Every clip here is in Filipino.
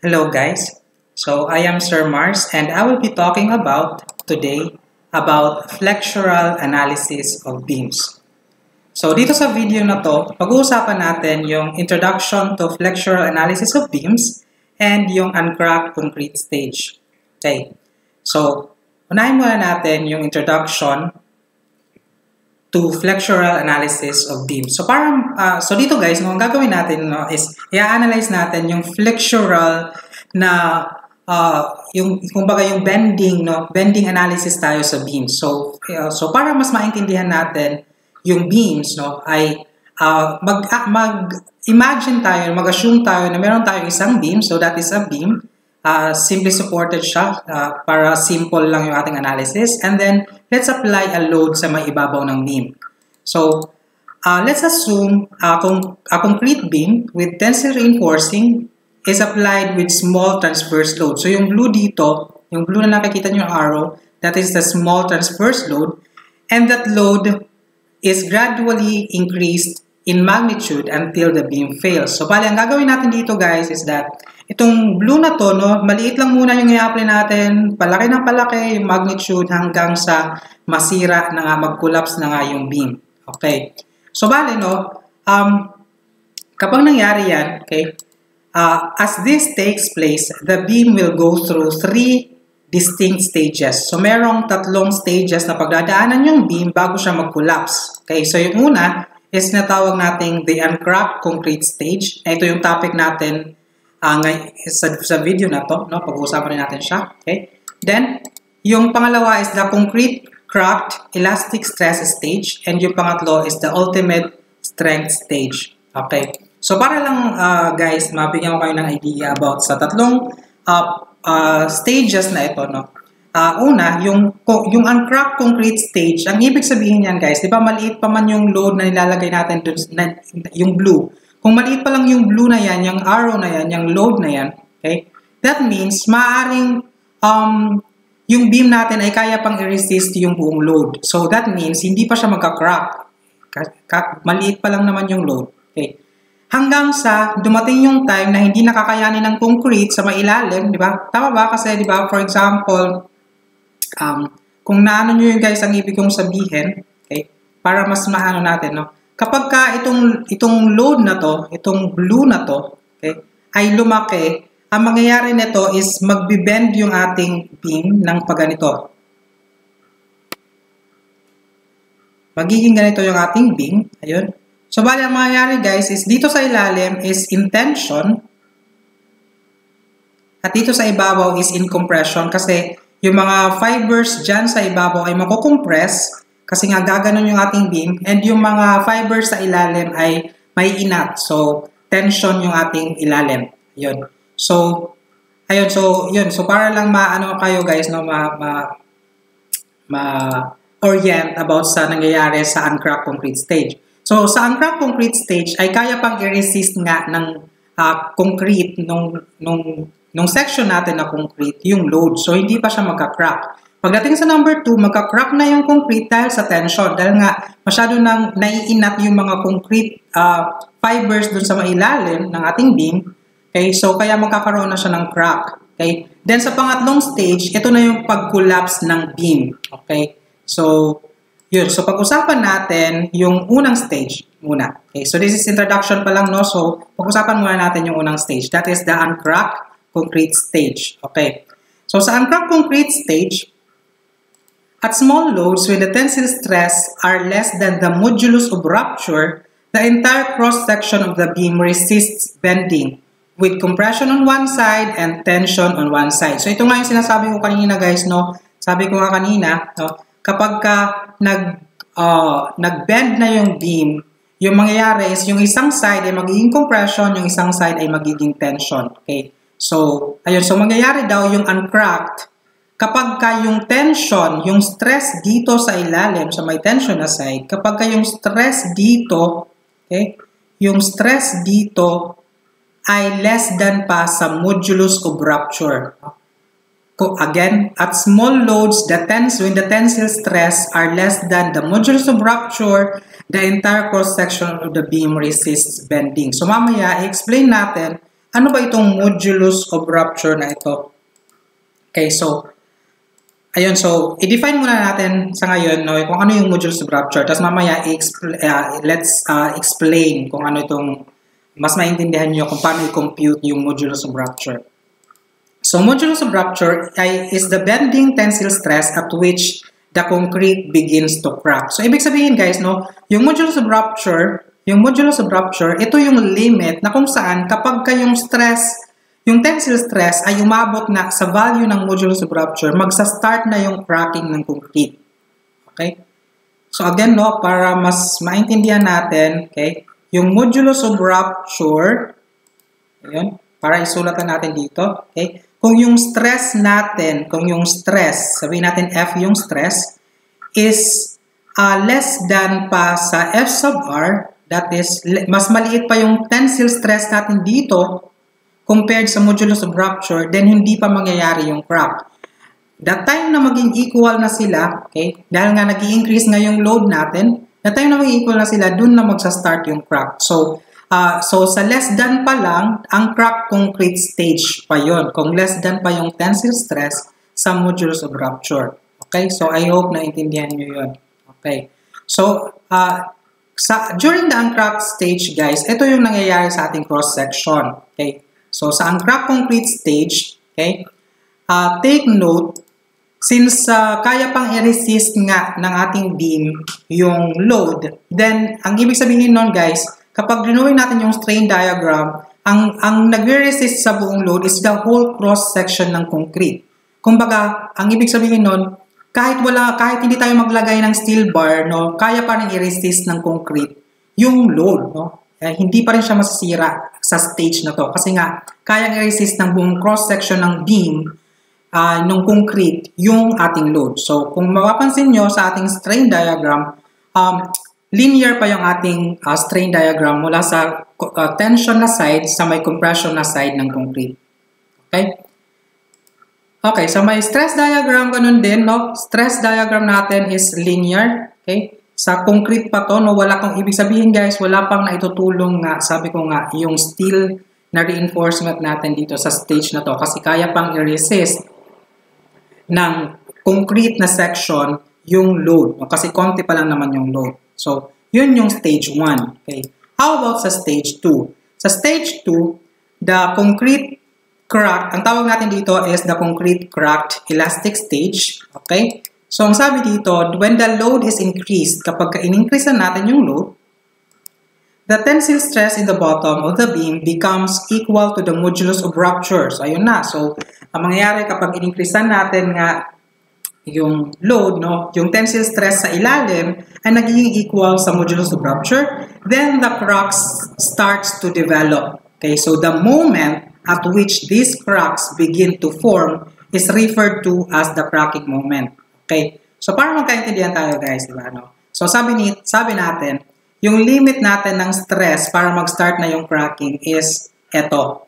Hello guys. So I am Sir Mars and I will be talking today about flexural analysis of beams. So dito sa video na to, pag-uusapan natin yung introduction to flexural analysis of beams and yung uncracked concrete stage. Okay. So unahin muna natin yung introduction to flexural analysis of beams. So dito guys, ang gagawin natin is i-analyze natin yung flexural na yung kumbaga yung bending analysis tayo sa beams. So para mas maintindihan natin yung beams ay mag-imagine tayo, mag-assume tayo na meron tayong isang beam. So that is a beam. Simply supported siya para simple lang yung ating analysis. And then, let's apply a load sa may ibabaw ng beam. So, let's assume a concrete beam with tensile reinforcing is applied with small transverse load. So, yung blue dito, yung blue na nakikita nyo yung arrow, that is the small transverse load. And that load is gradually increased in magnitude until the beam fails. So, bali, ang gagawin natin dito guys is that itong blue na to, maliit lang muna yung i-apply natin, palaki ng palaki yung magnitude hanggang sa masira na nga, mag-collapse na nga yung beam. Okay. So, bale, kapag nangyari yan, okay, as this takes place, the beam will go through 3 distinct stages. So, merong 3 stages na pagdadaanan yung beam bago siya mag-collapse. Okay. So, yung una is natawag nating the uncracked concrete stage. Ito yung topic natin sa video na to, pag-uusapan rin natin siya. Okay? Then, yung pangalawa is the concrete cracked elastic stress stage, and yung pangatlo is the ultimate strength stage. Okay? So, para lang guys, mabigyan ko kayo ng idea about sa 3 stages na ito. Una, yung uncracked concrete stage, ang ibig sabihin yan guys, di ba maliit pa man yung load na nilalagay natin dun, yung blue. Kung maliit pa lang yung blue na yan, yung arrow na yan, yung load na yan, okay? That means, maaaring yung beam natin ay kaya pang i-resist yung buong load. So, that means, hindi pa siya magka-crack. Maliit pa lang naman yung load. Okay? Hanggang sa dumating yung time na hindi nakakayanin ng concrete sa mailalim, di ba? Tama ba? Kasi, di ba, for example, kung naano nyo yung guys ang ibig kong sabihin, okay? Para mas maano natin, kapag itong load na to, itong blue na to, okay, ay lumaki, ang mangyayari nito is magbe-bend yung ating beam ng pagganito. Magiging ganito yung ating beam. Ayun. So, bali ang mangyayari guys is dito sa ilalim is in tension at dito sa ibabaw is in compression kasi yung mga fibers dyan sa ibabaw ay makukompress kasi nga gaganon yung ating beam and yung mga fibers sa ilalim ay may inat. So, tension yung ating ilalim. Yun. So, ayun. So, yun. So, para lang maano kayo guys, ma-orient about sa nangyayari sa uncracked concrete stage. So, sa uncracked concrete stage ay kaya pang i-resist nga ng concrete nung section natin na concrete yung load. So, hindi pa siya magka-crack. Pagdating sa number 2, magka-crack na yung concrete dahil sa tension. Dahil nga, masyado nang naiinat yung mga concrete fibers dun sa mailalim ng ating beam. Okay? So, kaya magkakaroon na siya ng crack. Okay? Then, sa pangatlong stage, ito na yung pag-collapse ng beam. Okay? So, yun. So, pag-usapan natin yung unang stage muna. Okay? So, this is introduction pa lang, So, pag-usapan muna natin yung unang stage. That is the uncracked concrete stage. Okay? So, sa uncracked concrete stage, at small loads, when the tensile stress are less than the modulus of rupture, the entire cross-section of the beam resists bending with compression on one side and tension on one side. So, ito nga yung sinasabi ko kanina guys, Sabi ko nga kanina, kapag nag-bend na yung beam, yung mangyayari is yung isang side ay magiging compression, yung isang side ay magiging tension. Okay? So, ayun. So, mangyayari daw yung uncracked kapag yung tension, yung stress dito sa ilalim, sa may tension na side, kapag yung stress dito, okay, yung stress dito ay less than pa sa modulus of rupture. Again, at small loads, when the tensile stress are less than the modulus of rupture, the entire cross-section of the beam resists bending. So mamaya, i-explain natin ano ba itong modulus of rupture na ito? Okay, so, ayun, so, i-define muna natin sa ngayon, no, kung ano yung modulus of rupture. Tapos mamaya, let's explain kung ano itong, mas maintindihan nyo kung paano i-compute yung modulus of rupture. So, modulus of rupture is the bending tensile stress at which the concrete begins to crack. So, ibig sabihin guys, no, yung modulus of rupture, ito yung limit na kung saan kapag yung stress, yung tensile stress ay umabot na sa value ng modulus of rupture, magsa-start na yung cracking ng concrete. Okay? So, again, no, para mas maintindihan natin, okay, yung modulus of rupture, ayun, para isulatan natin dito, okay, kung yung stress natin, sabihin natin F yung stress, is less than pa sa F sub R, that is, mas maliit pa yung tensile stress natin dito compared sa modulus of rupture, then hindi pa mangyayari yung crack. The time na maging equal na sila, okay, dahil nga nag-i-increase nga yung load natin, the time na maging equal na sila, dun na magsa-start yung crack. So sa less than pa lang, ang crack concrete stage pa yon. Kung less than pa yung tensile stress sa modulus of rupture. Okay? So, I hope na intindihan nyo yun. Okay? So, during the uncracked stage, guys, ito yung nangyayari sa ating cross-section. Okay? So, sa uncracked concrete stage, okay, take note, since kaya pang i-resist nga ng ating beam yung load, then, ang ibig sabihin nun, guys, kapag rinawin natin yung strain diagram, ang nagre-resist sa buong load is the whole cross-section ng concrete. Kumbaga, ang ibig sabihin nun, kahit hindi tayo maglagay ng steel bar, no, kaya pa rin i-resist ng concrete yung load, no? Hindi pa rin siya masisira sa stage na to. Kasi nga, kaya i-resist ng buong cross-section ng beam ng concrete yung ating load. So, kung mapapansin nyo sa ating strain diagram, linear pa yung ating strain diagram mula sa tension na side sa may compression na side ng concrete. Okay? Okay, so may stress diagram ganun din, no? Stress diagram natin is linear. Okay? Sa concrete pa to, no? Wala kang ibig sabihin guys, wala pang naitutulong nga, sabi ko nga, yung steel na reinforcement natin dito sa stage na to kasi kaya pang i-resist ng concrete na section yung load, no? Kasi konti pa lang naman yung load. So, yun yung stage 1. Okay. How about sa stage 2? Sa stage 2, the concrete crack, ang tawag natin dito is the concrete cracked elastic stage. Okay. So, ang sabi dito, when the load is increased, kapag in-increase natin yung load, the tensile stress in the bottom of the beam becomes equal to the modulus of rupture. So, ayun na. So, ang mangyayari kapag in-increase natin nga yung load, no, yung tensile stress sa ilalim ay nagiging equal sa modulus of rupture, then the cracks starts to develop. Okay, so the moment at which these cracks begin to form is referred to as the cracking moment. Okay, so para magkaintindihan tayo guys, diba, no? So sabi natin, yung limit natin ng stress para mag-start na yung cracking is ito.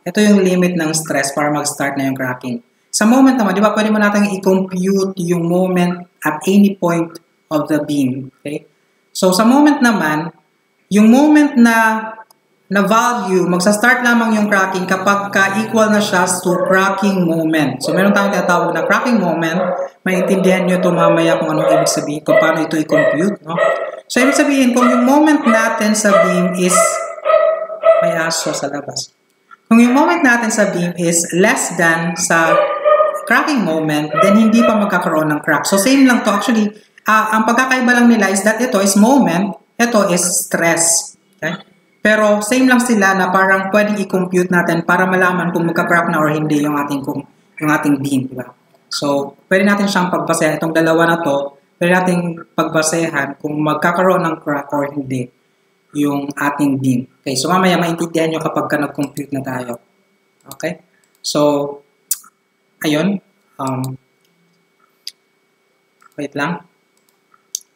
Ito yung limit ng stress para mag-start na yung cracking. Sa moment naman, di ba, pwede mo natin i-compute yung moment at any point of the beam. Okay? So, sa moment naman, yung moment na value, magsa-start lamang yung cracking kapag ka-equal na siya to cracking moment. So, meron tayong tinatawag na cracking moment. Maintindihan nyo ito mamaya kung anong ibig sabihin, kung paano ito i-compute. No? So, ibig sabihin, kung yung moment natin sa beam is, may aso sa labas. Kung yung moment natin sa beam is less than sa cracking moment, then hindi pa magkakaroon ng crack. So, same lang to. Actually, ang pagkakaiba lang nila is that ito is moment, ito is stress. Okay? Pero, same lang sila na parang pwedeng i-compute natin para malaman kung magka-crack na or hindi yung ating beam. Diba? So, pwede natin siyang pagbasehan. Itong dalawa na to, pwede natin pagbasehan kung magkakaroon ng crack or hindi yung ating beam. Okay, so mamaya maintindihan nyo kapag ka nag-compute na tayo. Okay? So, ayun. Wait lang.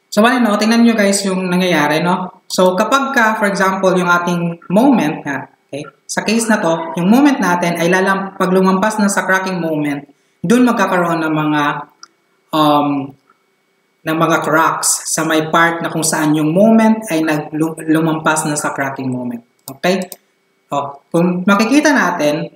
So, no, tingnan nyo guys yung nangyayari, no? So, kapag ka, for example, yung ating moment, okay, sa case na to, yung moment natin ay pag lumampas na sa cracking moment, doon magkakaroon ng mga cracks sa may part na kung saan yung moment ay lumampas na sa cracking moment. Okay? Kung makikita natin,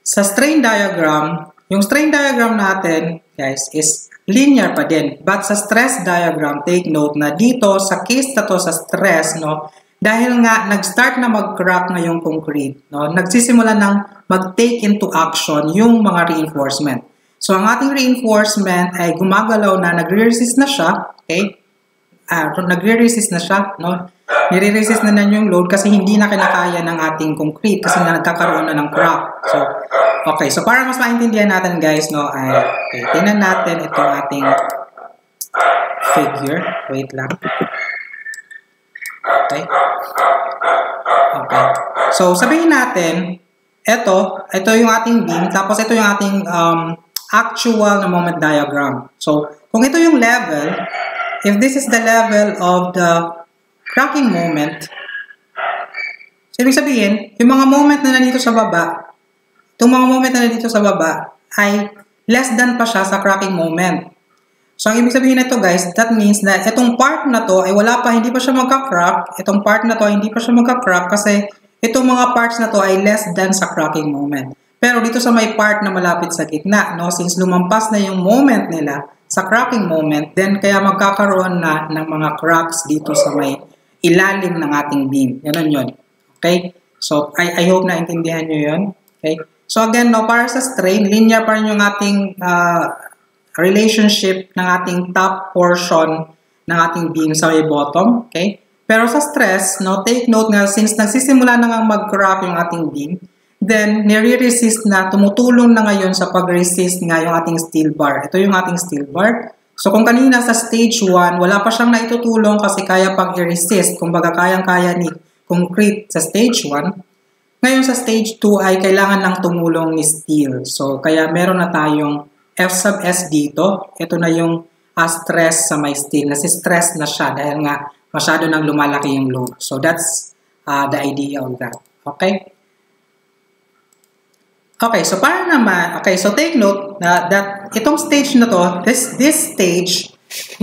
sa strain diagram, yung strain diagram natin, guys, is linear pa din. But sa stress diagram, take note na dito, sa case na to, sa stress, no, dahil nga nag-start na mag-crack na yung concrete, no, nagsisimula ng mag-take into action yung mga reinforcement. So, ang ating reinforcement ay gumagalaw na, nagre-resist na siya, okay? Nagre-resist na siya, no? Nire-resist na yung load kasi hindi na kinakaya ng ating concrete kasi na nagkakaroon na ng crack. So, okay. So, para mas maintindihan natin, guys, no, ay, okay, tingnan natin itong ating figure. Wait lang. Okay. Okay. So, sabihin natin, ito yung ating beam, tapos ito yung ating actual na moment diagram. So, kung ito yung level, if this is the level of the cracking moment, so ibig sabihin, yung mga moment na nandito sa baba, itong mga moment na nandito sa baba, ay less than pa siya sa cracking moment. So, ang ibig sabihin nito, guys, that means na itong part na to ay wala pa, hindi pa siya magka-crack. Itong part na to ay hindi pa siya magka-crack kasi itong mga parts na to ay less than sa cracking moment. Pero dito sa may part na malapit sa gitna, no, since lumampas na yung moment nila sa cracking moment, then kaya magkakaroon na ng mga cracks dito sa may ilalim ng ating beam. Ganun yun. Okay? So, I hope na intindihan nyo yun. Okay? So, again, no, para sa strain, linear pa rin yung ating relationship ng ating top portion ng ating beam sa may bottom. Okay? Pero sa stress, no, take note nga, since nagsisimula na nga mag-crack yung ating beam, then, nire-resist na, tumutulong na ngayon sa pag-resist nga yung ating steel bar. Ito yung ating steel bar. So, kung kanina sa stage 1, wala pa siyang naitutulong kasi kaya pang i-resist. Kumbaga, kayang-kaya ni concrete sa stage 1. Ngayon sa stage 2 ay kailangan ng tumulong ni steel. So, kaya meron na tayong F sub S dito. Ito na yung stress sa may steel. Nasi-stress na siya dahil nga masyado nang lumalaki yung load. So, that's the idea of that. Okay? Okay, so para naman, okay, so take note that itong stage na to, this stage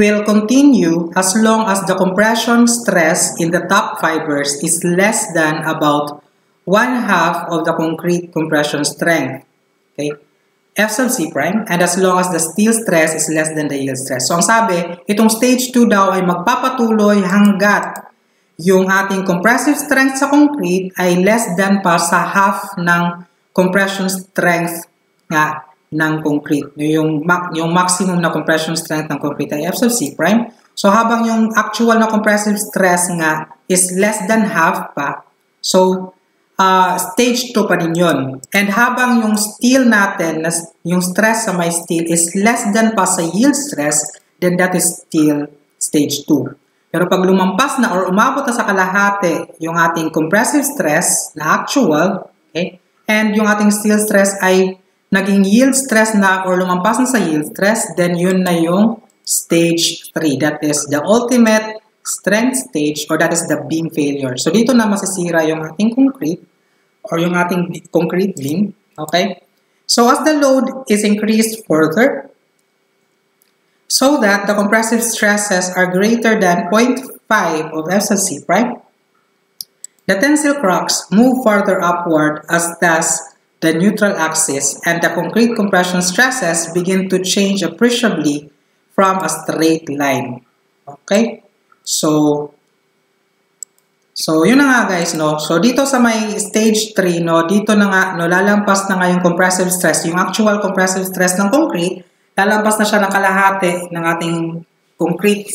will continue as long as the compression stress in the top fibers is less than about 1/2 of the concrete compression strength. Okay? F sub C prime, and as long as the steel stress is less than the yield stress. So, ang sabi, itong stage 2 daw ay magpapatuloy hanggat yung ating compressive strength sa concrete ay less than pa sa half ng compression strength nga ng concrete. Yung maximum na compression strength ng concrete ay F sub C prime. So, habang yung actual na compressive stress nga is less than half pa, so, stage 2 pa din yun. And habang yung steel natin, yung stress sa may steel is less than pa sa yield stress, then that is still stage 2. Pero pag lumampas na or umabot na sa kalahati yung ating compressive stress na actual, okay, and yung ating steel stress ay naging yield stress na or lumampas na sa yield stress, then yun na yung stage 3. That is the ultimate strength stage or that is the beam failure. So, dito na masisira yung ating concrete or yung ating concrete beam. Okay? So, as the load is increased further, so that the compressive stresses are greater than 0.5 of F sub C prime, the tensile cracks move further upward as does the neutral axis, and the concrete compression stresses begin to change appreciably from a straight line. Okay? So yun na nga, guys, no? So, dito sa may stage 3, no, dito na nga, no, lalampas na nga yung compressive stress, yung actual compressive stress ng concrete, lalampas na siya ng kalahati ng ating concrete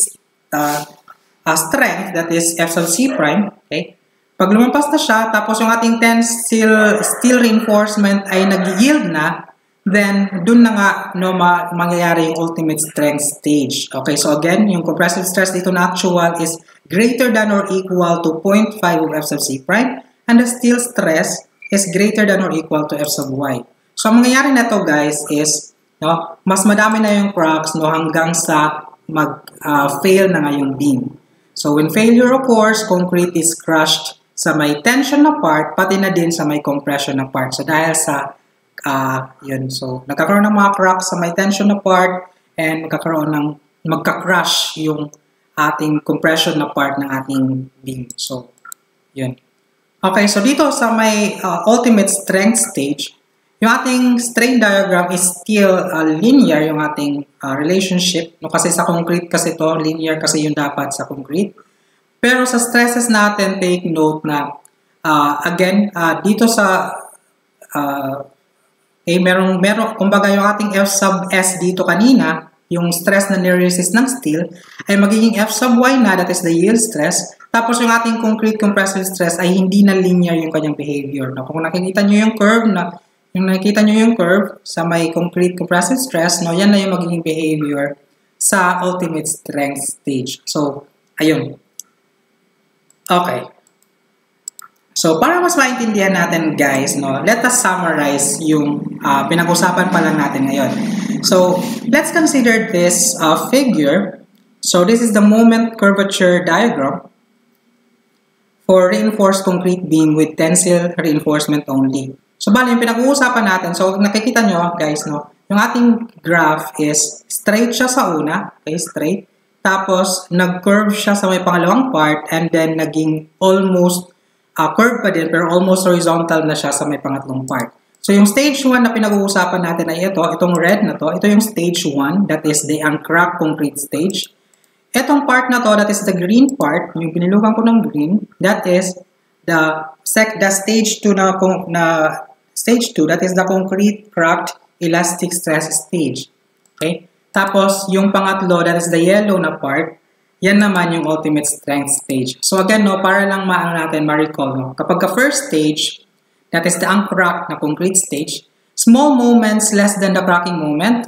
strength, that is F sub C prime, okay? Pag lumampas na siya, tapos yung ating tensile steel reinforcement ay nag-yield na, then dun na nga no, mangyayari yung ultimate strength stage. Okay, so again, yung compressive stress dito na actual is greater than or equal to 0.5 of F sub C prime, and the steel stress is greater than or equal to F sub Y. So, ang mangyayari na to, guys, is no, mas madami na yung cracks no, hanggang sa mag-fail na nga yung beam. So, when failure occurs, concrete is crushed sa may tension na part, pati na din sa may compression na part. So, dahil sa, yun. So, nagkakaroon ng mga cracks sa may tension na part and magka-crush yung ating compression na part ng ating beam. So, yun. Okay, so dito sa may ultimate strength stage, yung ating strain diagram is still linear yung ating relationship. No, kasi sa concrete kasi to linear kasi yung dapat sa concrete. Pero sa stresses natin, take note na again, dito sa merong kumbaga yung ating F sub S dito kanina, yung stress na nire-resist ng steel ay magiging F sub Y na, that is the yield stress. Tapos yung ating concrete compressive stress ay hindi na linear yung kanyang behavior. No? Kung nakikita nyo yung curve sa may concrete compressive stress, no, yan na yung magiging behavior sa ultimate strength stage. So, ayun. Okay. So, para mas maintindihan natin guys, no, let us summarize yung pinag-usapan pa lang natin ngayon. So, let's consider this figure. So, this is the moment curvature diagram for reinforced concrete beam with tensile reinforcement only. So, bali, yung pinag-uusapan natin, so nakikita nyo guys, no, yung ating graph is straight siya sa una, okay, straight. Tapos, nag-curve siya sa may pangalawang part and then naging almost curve pa din pero almost horizontal na siya sa may pangatlong part. So, yung stage 1 na pinag-uusapan natin ay itong red na to. Ito yung stage 1, that is the uncracked concrete stage. Itong part na to, that is the green part, yung pinilukan ko ng green, that is the stage 2 stage 2, that is the concrete cracked elastic stress stage. Okay? Tapos, yung pangatlo, that is the yellow na part, yan naman yung ultimate strength stage. So again, no, para lang ma-recall, no, kapag ka first stage, that is the uncracked na concrete stage, small moments less than the cracking moment,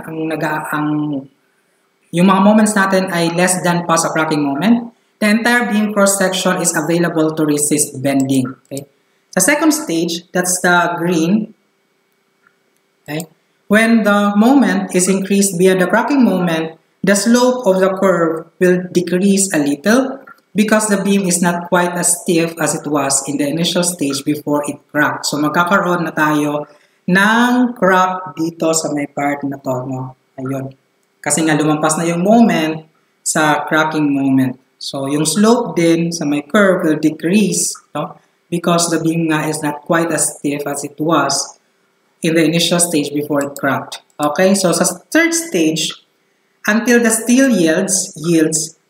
yung mga moments natin ay less than pa sa cracking moment, the entire beam cross-section is available to resist bending. Okay? Sa second stage, that's the green, okay? When the moment is increased beyond the cracking moment, the slope of the curve will decrease a little because the beam is not quite as stiff as it was in the initial stage before it cracked. So magkakaroon na tayo ng crack dito sa may part na to. No? Ayun. Kasi nga lumampas na yung moment sa cracking moment. So yung slope din sa may curve will decrease, no? Because the beam nga is not quite as stiff as it was in the initial stage before it cracked. Okay, so sa third stage, until the steel yields,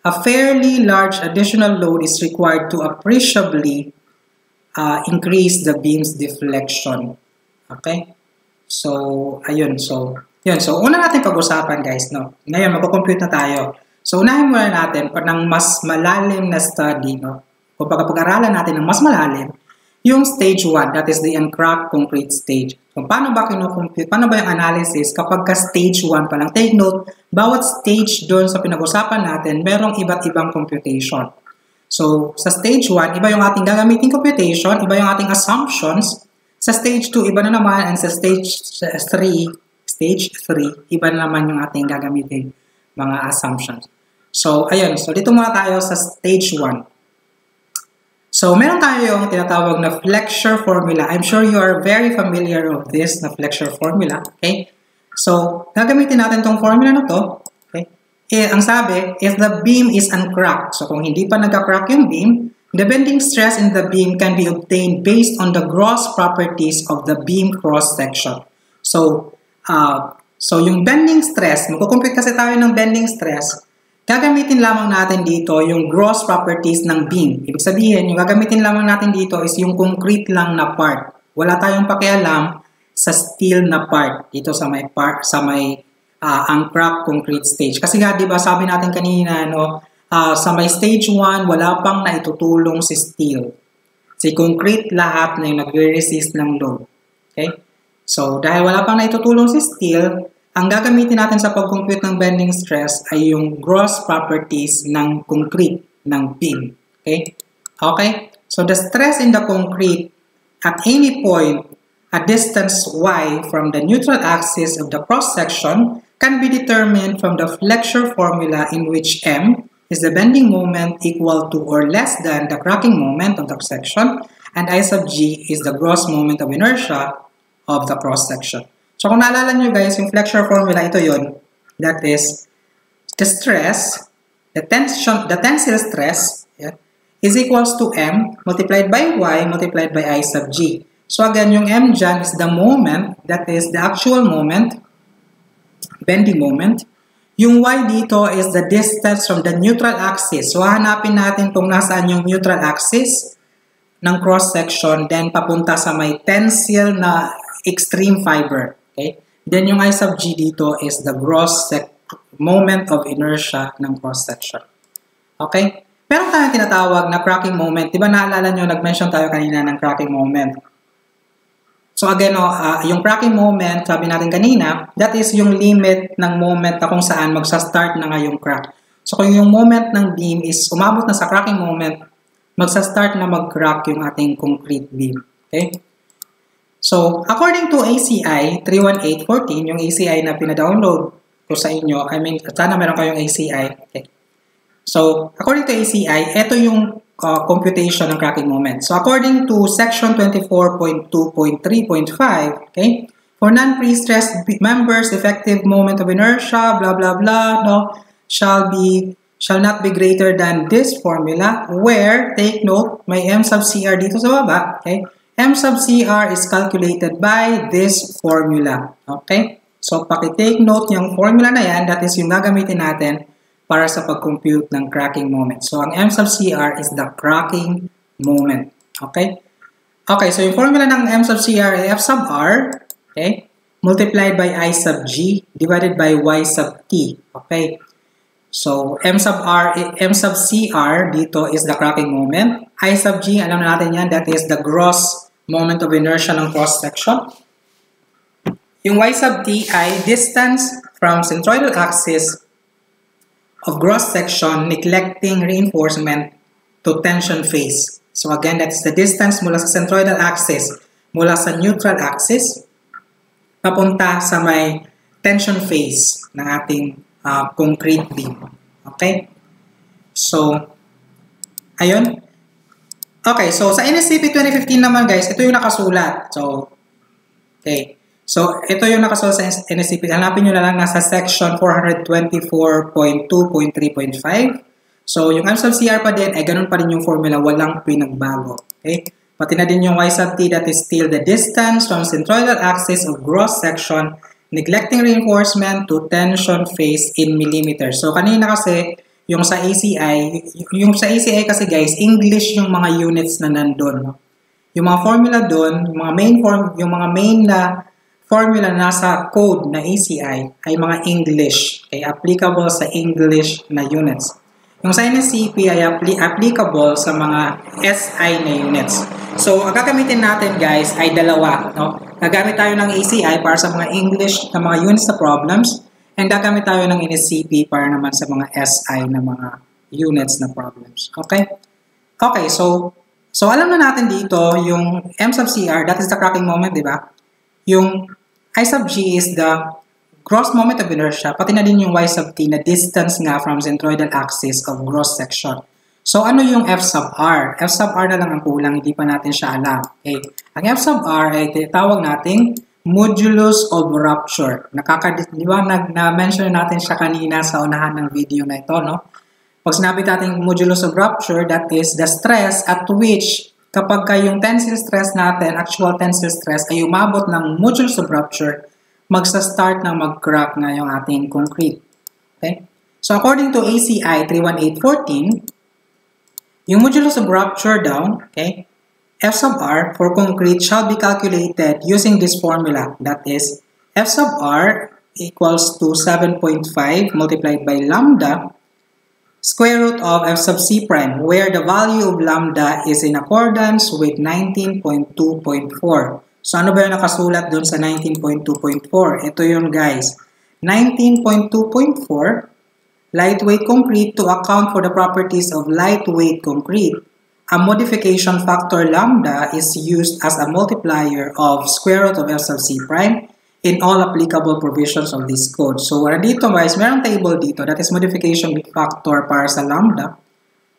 a fairly large additional load is required to appreciably increase the beam's deflection. Okay? So, ayun. So, yun. So, una natin pag-usapan guys, no? Ngayon, magko-compute na tayo. So, unahin muna natin ng mas malalim na study, no? Kung pag-aralan natin ng mas malalim, yung stage 1, that is the uncracked concrete stage. So, paano ba kino-compute? Paano ba yung analysis kapag ka stage 1 pa lang? Take note, bawat stage doon sa pinag-usapan natin, merong iba't ibang computation. So, sa stage 1, iba yung ating gagamitin computation, iba yung ating assumptions. Sa stage 2, iba na naman, and sa stage 3, iba na naman yung ating gagamitin mga assumptions. So, ayun. So, dito muna tayo sa stage 1. So, meron tayong tinatawag na flexure formula. I'm sure you are very familiar of this na flexure formula. Okay? So, gagamitin natin tong formula na to. Okay? Ang sabi, if the beam is uncracked, so kung hindi pa nagka-crack yung beam, the bending stress in the beam can be obtained based on the gross properties of the beam cross-section. So yung bending stress, magkukompute kasi tayo ng bending stress, gagamitin lamang natin dito yung gross properties ng beam. Ibig sabihin, yung gagamitin lamang natin dito is yung concrete lang na part. Wala tayong pakialam sa steel na part dito sa may uncracked concrete stage. Kasi nga, di ba, sabi natin kanina, no, sa may stage 1, wala pang naitutulong si steel. Si concrete lahat na yung nagre-resist ng load. Okay? So, dahil wala pang naitutulong si steel, ang gagamitin natin sa pag-compute ng bending stress ay yung gross properties ng concrete, ng beam. Okay? Okay? So, the stress in the concrete at any point at distance y from the neutral axis of the cross-section can be determined from the flexure formula in which m is the bending moment equal to or less than the cracking moment of the section, and I sub g is the gross moment of inertia of the cross-section. So, kung naalala nyo guys, yung flexure formula, ito yun. That is, the stress, the tensile stress, yeah, is equals to m multiplied by y multiplied by I sub g. So again, yung m dyan is the moment, that is the actual moment, bending moment. Yung y dito is the distance from the neutral axis. So hahanapin natin kung nasaan yung neutral axis ng cross-section, then papunta sa may tensile na extreme fiber. Okay? Then yung I sub g dito is the gross moment of inertia ng cross-section. Okay? Meron tayong tinatawag na cracking moment. Diba naalala nyo, nag-mention tayo kanina ng cracking moment. So again, yung cracking moment, sabi natin kanina, that is yung limit ng moment na kung saan magsa-start na nga yung crack. So kung yung moment ng beam is umabot na sa cracking moment, magsa-start na mag-crack yung ating concrete beam. Okay? So, according to ACI 31814, yung ACI na pina-download ko sa inyo, I mean, sana meron kayong ACI. Okay. So, according to ACI, ito yung computation ng cracking moment. So, according to section 24.2.3.5, okay, for non-pre-stressed members, effective moment of inertia, blah, blah, blah, no, shall not be greater than this formula, where, take note, may M sub CR dito sa baba, okay, M sub CR is calculated by this formula, okay? So, paki-take note yung formula na yan, that is yung gagamitin natin para sa pag-compute ng cracking moment. So, ang M sub CR is the cracking moment. Okay? Okay, so yung formula ng M sub CR ay F sub R, okay, multiplied by I sub G divided by Y sub T. Okay? So, M sub CR dito is the cracking moment. I sub G, alam na natin yan, that is the gross moment of inertia ng cross-section. Yung Y sub T ay distance from centroidal axis of cross-section neglecting reinforcement to tension phase. So again, that's the distance mula sa centroidal axis, mula sa neutral axis, papunta sa may tension phase ng ating concrete beam. Okay? So, ayun. Okay, so sa NSCP 2015 naman guys, ito yung nakasulat. So, okay. So, ito yung nakasulat sa NSCP. Hanapin nyo na lang nasa section 424.2.3.5. So, yung M sub CR pa din, ay ganun pa rin yung formula, walang pinagbago. Okay? Pati na din yung Y sub T, that is still the distance from centroidal axis of cross section, neglecting reinforcement to tension phase in millimeters. So, kanina kasi, yung sa ACI kasi guys, English yung mga units na nandun. No? Yung mga formula doon, yung mga main na formula nasa code na ACI ay mga English. Okay? Applicable sa English na units. Yung sa NSCP ay applicable sa mga SI na units. So, ang gagamitin natin guys ay dalawa. No? Gagamit tayo ng ACI para sa mga English na mga units na problems, and gagamit tayo ng NSCP para naman sa mga SI na mga units na problems. Okay? Okay, so alam na natin dito yung M sub CR, that is the cracking moment, di ba? Yung I sub G is the gross moment of inertia, pati na din yung Y sub T na distance nga from centroidal axis of cross section. So, ano yung F sub R? F sub R na lang ang kulang, hindi pa natin siya alam. Okay? Ang F sub R ay tawag nating modulus of rupture. Di ba, na-mention natin siya kanina sa unahan ng video na ito, no? Pag sinabi natin modulus of rupture, that is the stress at which kapag yung tensile stress natin, actual tensile stress, ay umabot ng modulus of rupture, magsa-start na mag-crack na yung ating concrete. Okay? So, according to ACI 31814, yung modulus of rupture daw, okay, F sub R for concrete shall be calculated using this formula. That is, F sub R equals to 7.5 multiplied by lambda square root of F sub C prime, where the value of lambda is in accordance with 19.2.4. So, ano ba yung nakasulat dun sa 19.2.4? Ito yun guys. 19.2.4, lightweight concrete to account for the properties of lightweight concrete. A modification factor lambda is used as a multiplier of square root of F sub C prime in all applicable provisions of this code. So, dito guys, mayroong table dito that is modification factor para sa lambda.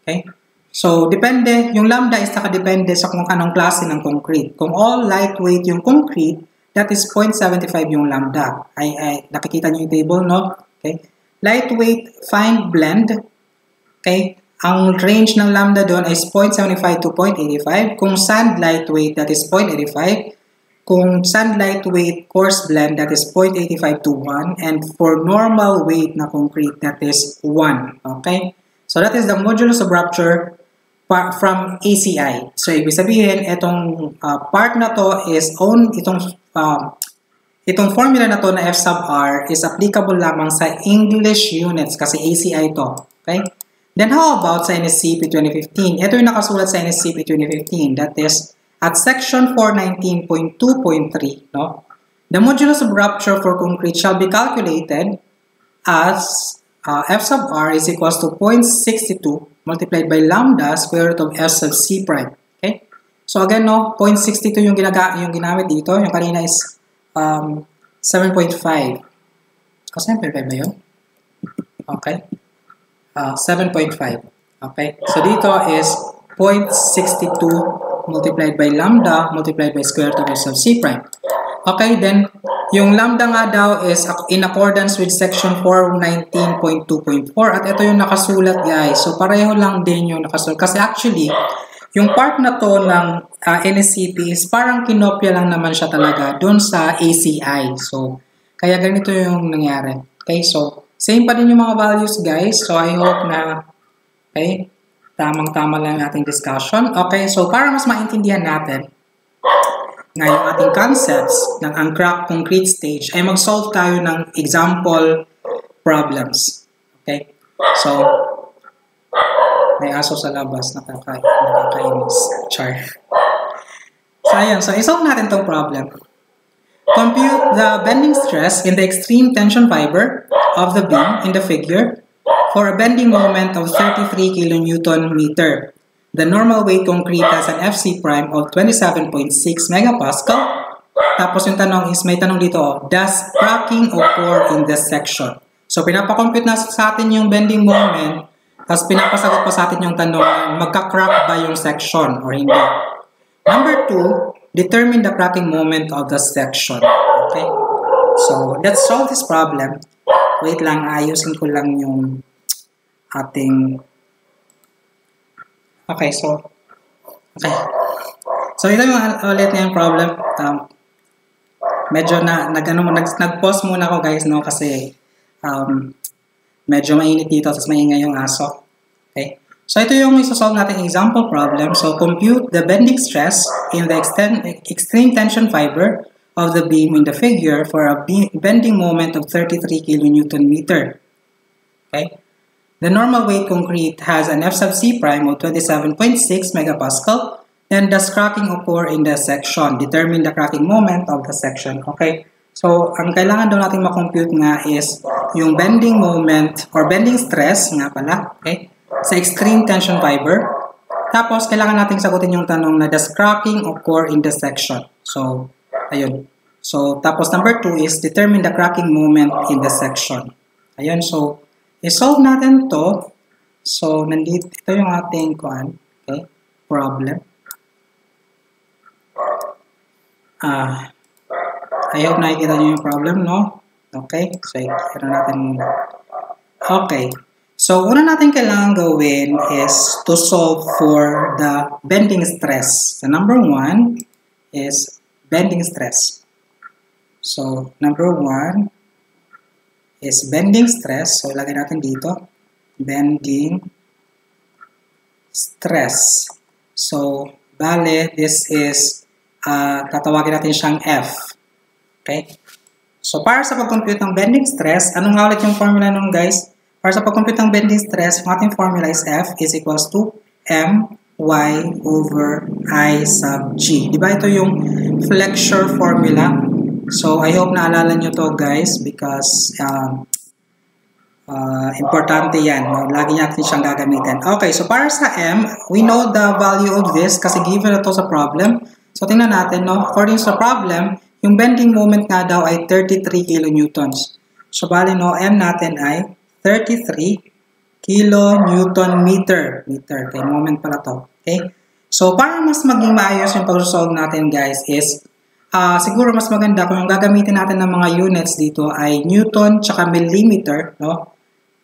Okay? So, depende, yung lambda is nakadepende sa kung anong klase ng concrete. Kung all lightweight yung concrete, that is 0.75 yung lambda. Nakikita niyo yung table, no? Okay? Lightweight fine blend, okay? ang range ng lambda doon is 0.75 to 0.85. Kung sand lightweight, that is 0.85. Kung sand lightweight coarse blend, that is 0.85 to 1. And for normal weight na concrete, that is 1. Okay? So that is the modulus of rupture from ACI. So ibig sabihin, itong part na to is itong formula na to na F sub R is applicable lamang sa English units kasi ACI to. Okay? Then how about sa NSCP 2015? Ito yung nakasulat sa NSCP 2015. That is at section 419.2.3, no? The modulus of rupture for concrete shall be calculated as F sub R is equals to 0.62 multiplied by lambda square root of F sub C prime. Okay? So again, no, 0.62 yung ginamit dito. Yung kanina is 7.5. Kasi 7.5 ba yun? Okay. 7.5. Okay. So dito is 0.62 multiplied by lambda multiplied by square root of F sub C prime. Okay, then yung lambda nga daw is in accordance with section 419.2.4 at ito yung nakasulat guys. So pareho lang din yung nakasulat kasi actually yung part na to ng NSCP is parang kinopya lang naman siya talaga dun sa ACI. So kaya ganito yung nangyari. Okay, so same pa din yung mga values guys. So I hope na okay, tamang-tama lang yung ating discussion. Okay, so para mas maintindihan natin na yung ating concepts ng uncracked concrete stage ay mag-solve tayo ng example problems. Okay? So, may aso sa labas, nakakainis. Char. So, ayan. So, isolve natin itong problem. Compute the bending stress in the extreme tension fiber of the beam in the figure for a bending moment of 33 kN meter. The normal weight concrete has an FC prime of 27.6 megapascal. Tapos yung tanong is, may tanong dito, does cracking occur in this section? So, pinapakompute na sa atin yung bending moment, tapos pinapasagot pa sa atin yung tanong, magka-crack ba yung section or hindi? Number 2, determine the cracking moment of the section. Okay? So, let's solve this problem. Wait lang, ayusin ko lang yung ating... Okay, so ito yung ulit na yung problem. Medyo nag-pause muna ako guys, no, kasi medyo mainit dito, tapos maingay yung aso. Okay, so ito yung isosolve natin example problem. So compute the bending stress in the extreme tension fiber of the beam in the figure for a bending moment of 33 kN meter. Okay. The normal weight concrete has an F sub C prime of 27.6 megapascal. Then does cracking occur in the section? Determine the cracking moment of the section. Okay. So, ang kailangan daw natin makompute nga is yung bending moment or bending stress nga pala. Okay. Sa extreme tension fiber. Tapos, kailangan natin sagutin yung tanong na does cracking occur in the section? So, ayun. So, tapos number 2 is determine the cracking moment in the section. Ayun. So, i-solve natin to. So, nandito, ito yung ating okay, problem. I hope nakikita nyo yung problem, no? Okay, so i-kira natin muna. Okay, so una natin kailangan gawin is to solve for the bending stress. So, number 1 is bending stress. So, number 1 is bending stress. So, ilagay natin dito. Bending stress. So, bale, this is, tatawagin natin siyang F. Okay? So, para sa pag-compute ng bending stress, anong nga ulit yung formula nung guys? Para sa pag-compute ng bending stress, yung ating formula is F is equals to My over I sub G. Diba ito yung flexure formula? So, I hope naalala nyo to guys because importante yan. No? Lagi natin siyang gagamitin. Okay, so para sa M, we know the value of this kasi given na to sa problem. So, tingnan natin. No? According sa problem, yung bending moment nga daw ay 33 kilonewtons. So, bali, no, M natin ay 33 kilonewton meter. Okay, moment pala to. Okay? So, para mas maging maayos yung pag-solve natin guys is siguro mas maganda kung yung gagamitin natin ng mga units dito ay Newton tsaka millimeter, no?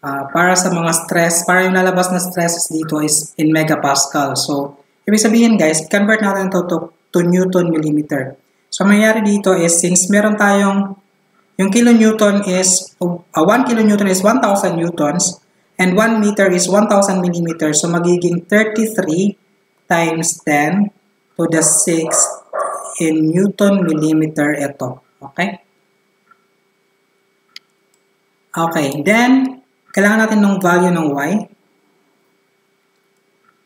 Para sa mga stress, para yung lalabas na stresses dito is in megapascal. So, ibig sabihin guys, convert natin to Newton millimeter. So, mangyayari dito is, since meron tayong, yung kilonewton is, 1 kilonewton is 1,000 newtons, and 1 meter is 1,000 millimeters. So, magiging 33 times 10 to the 6 in Newton millimeter ito. Okay? Okay, then, kailangan natin ng value ng y.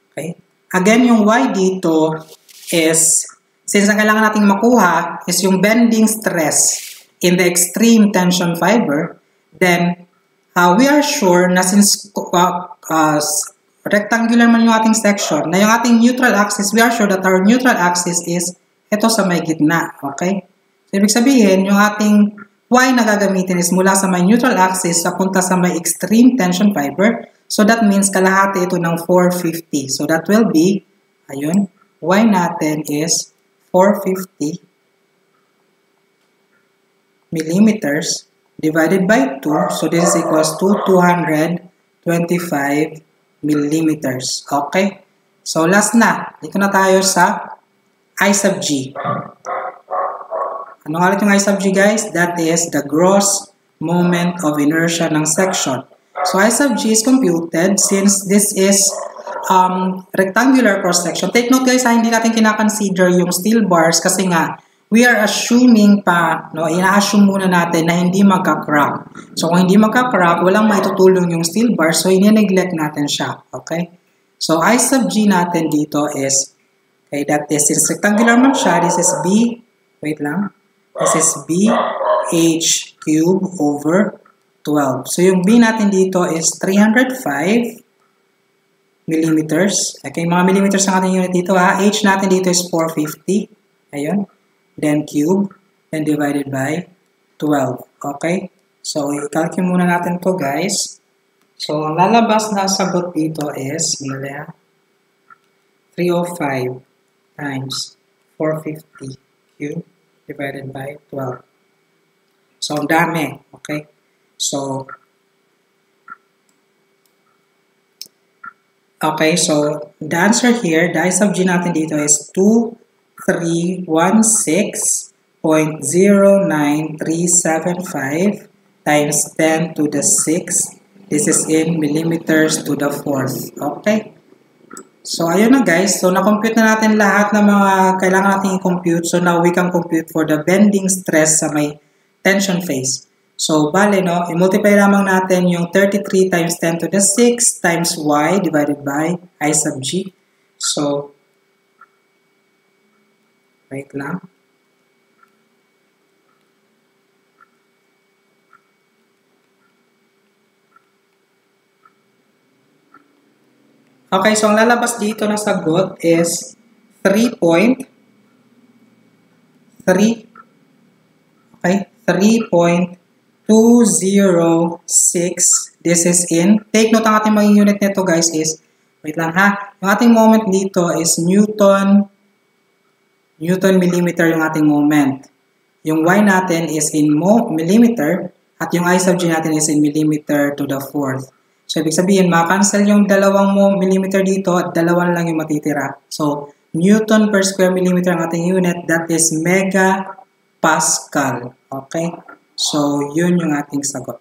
Okay? Again, yung y dito is, since ang kailangan natin makuha is yung bending stress in the extreme tension fiber, then we are sure na since rectangular man yung ating section, na yung ating neutral axis, we are sure that our neutral axis is ito sa may gitna. Okay? So, ibig sabihin, yung ating y na gagamitin is mula sa may neutral axis papunta sa may extreme tension fiber. So that means kalahati ito ng 450. So that will be, ayun, y natin is 450 millimeters divided by 2. So this is equals to 225 millimeters. Okay? So last na. Dito na tayo sa I sub g. Ano nga ulit yung I sub g guys? That is the gross moment of inertia ng section. So I sub g is computed since this is rectangular cross section. Take note guys, hindi natin kinakonsider yung steel bars kasi nga we are assuming pa, no, ina-assume muna natin na hindi magka-crack. So kung hindi magka-crack, walang maitutulong yung steel bars, so ini-neglect natin siya. Okay? So I sub g natin dito is, okay, that is, since rectangular man siya, this is b, wait lang, this is b h cube over 12. So yung b natin dito is 305 millimeters. Okay, mga millimeters ang ating unit dito ha. H natin dito is 450. Ayun. Then cube. Then divided by 12. Okay. So i-calculate muna natin to guys. So ang lalabas na sagot dito is 305 times 450 cube divided by 12. So, ang dami. Okay? So, the answer here, the I sub g natin dito is 2316.09375 times 10 to the 6. This is in millimeters to the 4th. Okay? So, ayun na guys. So, na-compute na natin lahat ng mga kailangan natin i-compute. So, now we can compute for the bending stress sa may tension phase. So, bale, no, i-multiply lamang natin yung 33 times 10 to the 6 times y divided by I sub g. So, wait lang. Okay, so ang lalabas dito na sagot is 3.3. Okay, 3.206. This is in, take note ang ating maging unit nito guys is, wait lang ha, yung ating moment dito is Newton millimeter yung ating moment. Yung y natin is in millimeter at yung I sub g natin is in millimeter to the 4th. So, ibig sabihin, makancel yung dalawang millimeter dito at dalawan lang yung matitira. So, Newton per square millimeter ang ating unit, that is megapascal. Okay? So, yun yung ating sagot.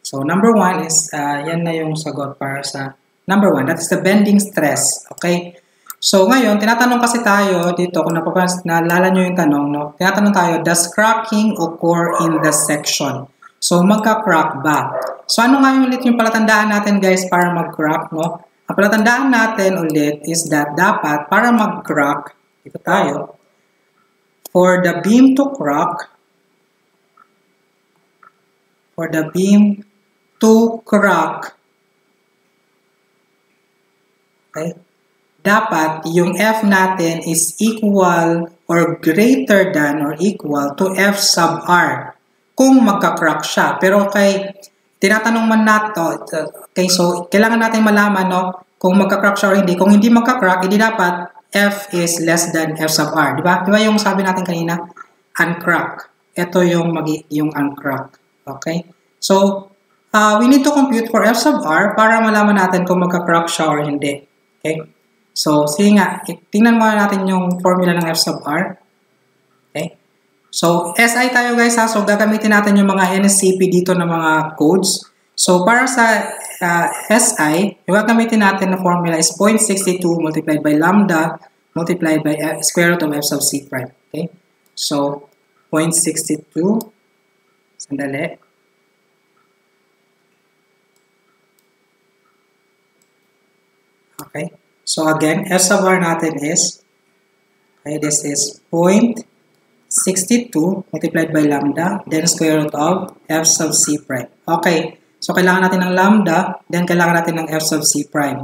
So, number 1 is, yan na yung sagot para sa number 1. That is the bending stress. Okay? So, ngayon, tinatanong kasi tayo dito, kung naalala nyo yung tanong, no? Tinatanong tayo, does cracking occur in the section? So, magka-crack ba? So, ano nga yung ulit yung palatandaan natin guys para mag-crack, no? Ang palatandaan natin ulit is that dapat para mag-crack, ito tayo, for the beam to crack, okay, dapat yung F natin is equal or greater than or equal to F sub R kung magka-crack siya. Pero tinatanong man natin, okay, so kailangan natin malaman, no, kung magka-crack siya or hindi. Kung hindi magka-crack, hindi dapat F is less than F sub R. Diba? Diba yung sabi natin kanina? Uncrack. Ito yung uncrack. Okay? So, we need to compute for f sub r para malaman natin kung magka-crack siya or hindi. Okay? So, sige nga, tingnan muna natin yung formula ng f sub r. Okay? So, SI tayo guys ha. So, gagamitin natin yung mga NSCP dito ng mga codes. So, para sa SI, yung gagamitin natin na formula is 0.62 multiplied by lambda multiplied by square root of f sub c prime. Okay? So, 0.62. Sandali. Okay. So, again, f sub r natin is, okay, this is 0.62 multiplied by lambda, then square root of f sub c prime. Okay. So, kailangan natin ng lambda, then kailangan natin ng f sub c prime.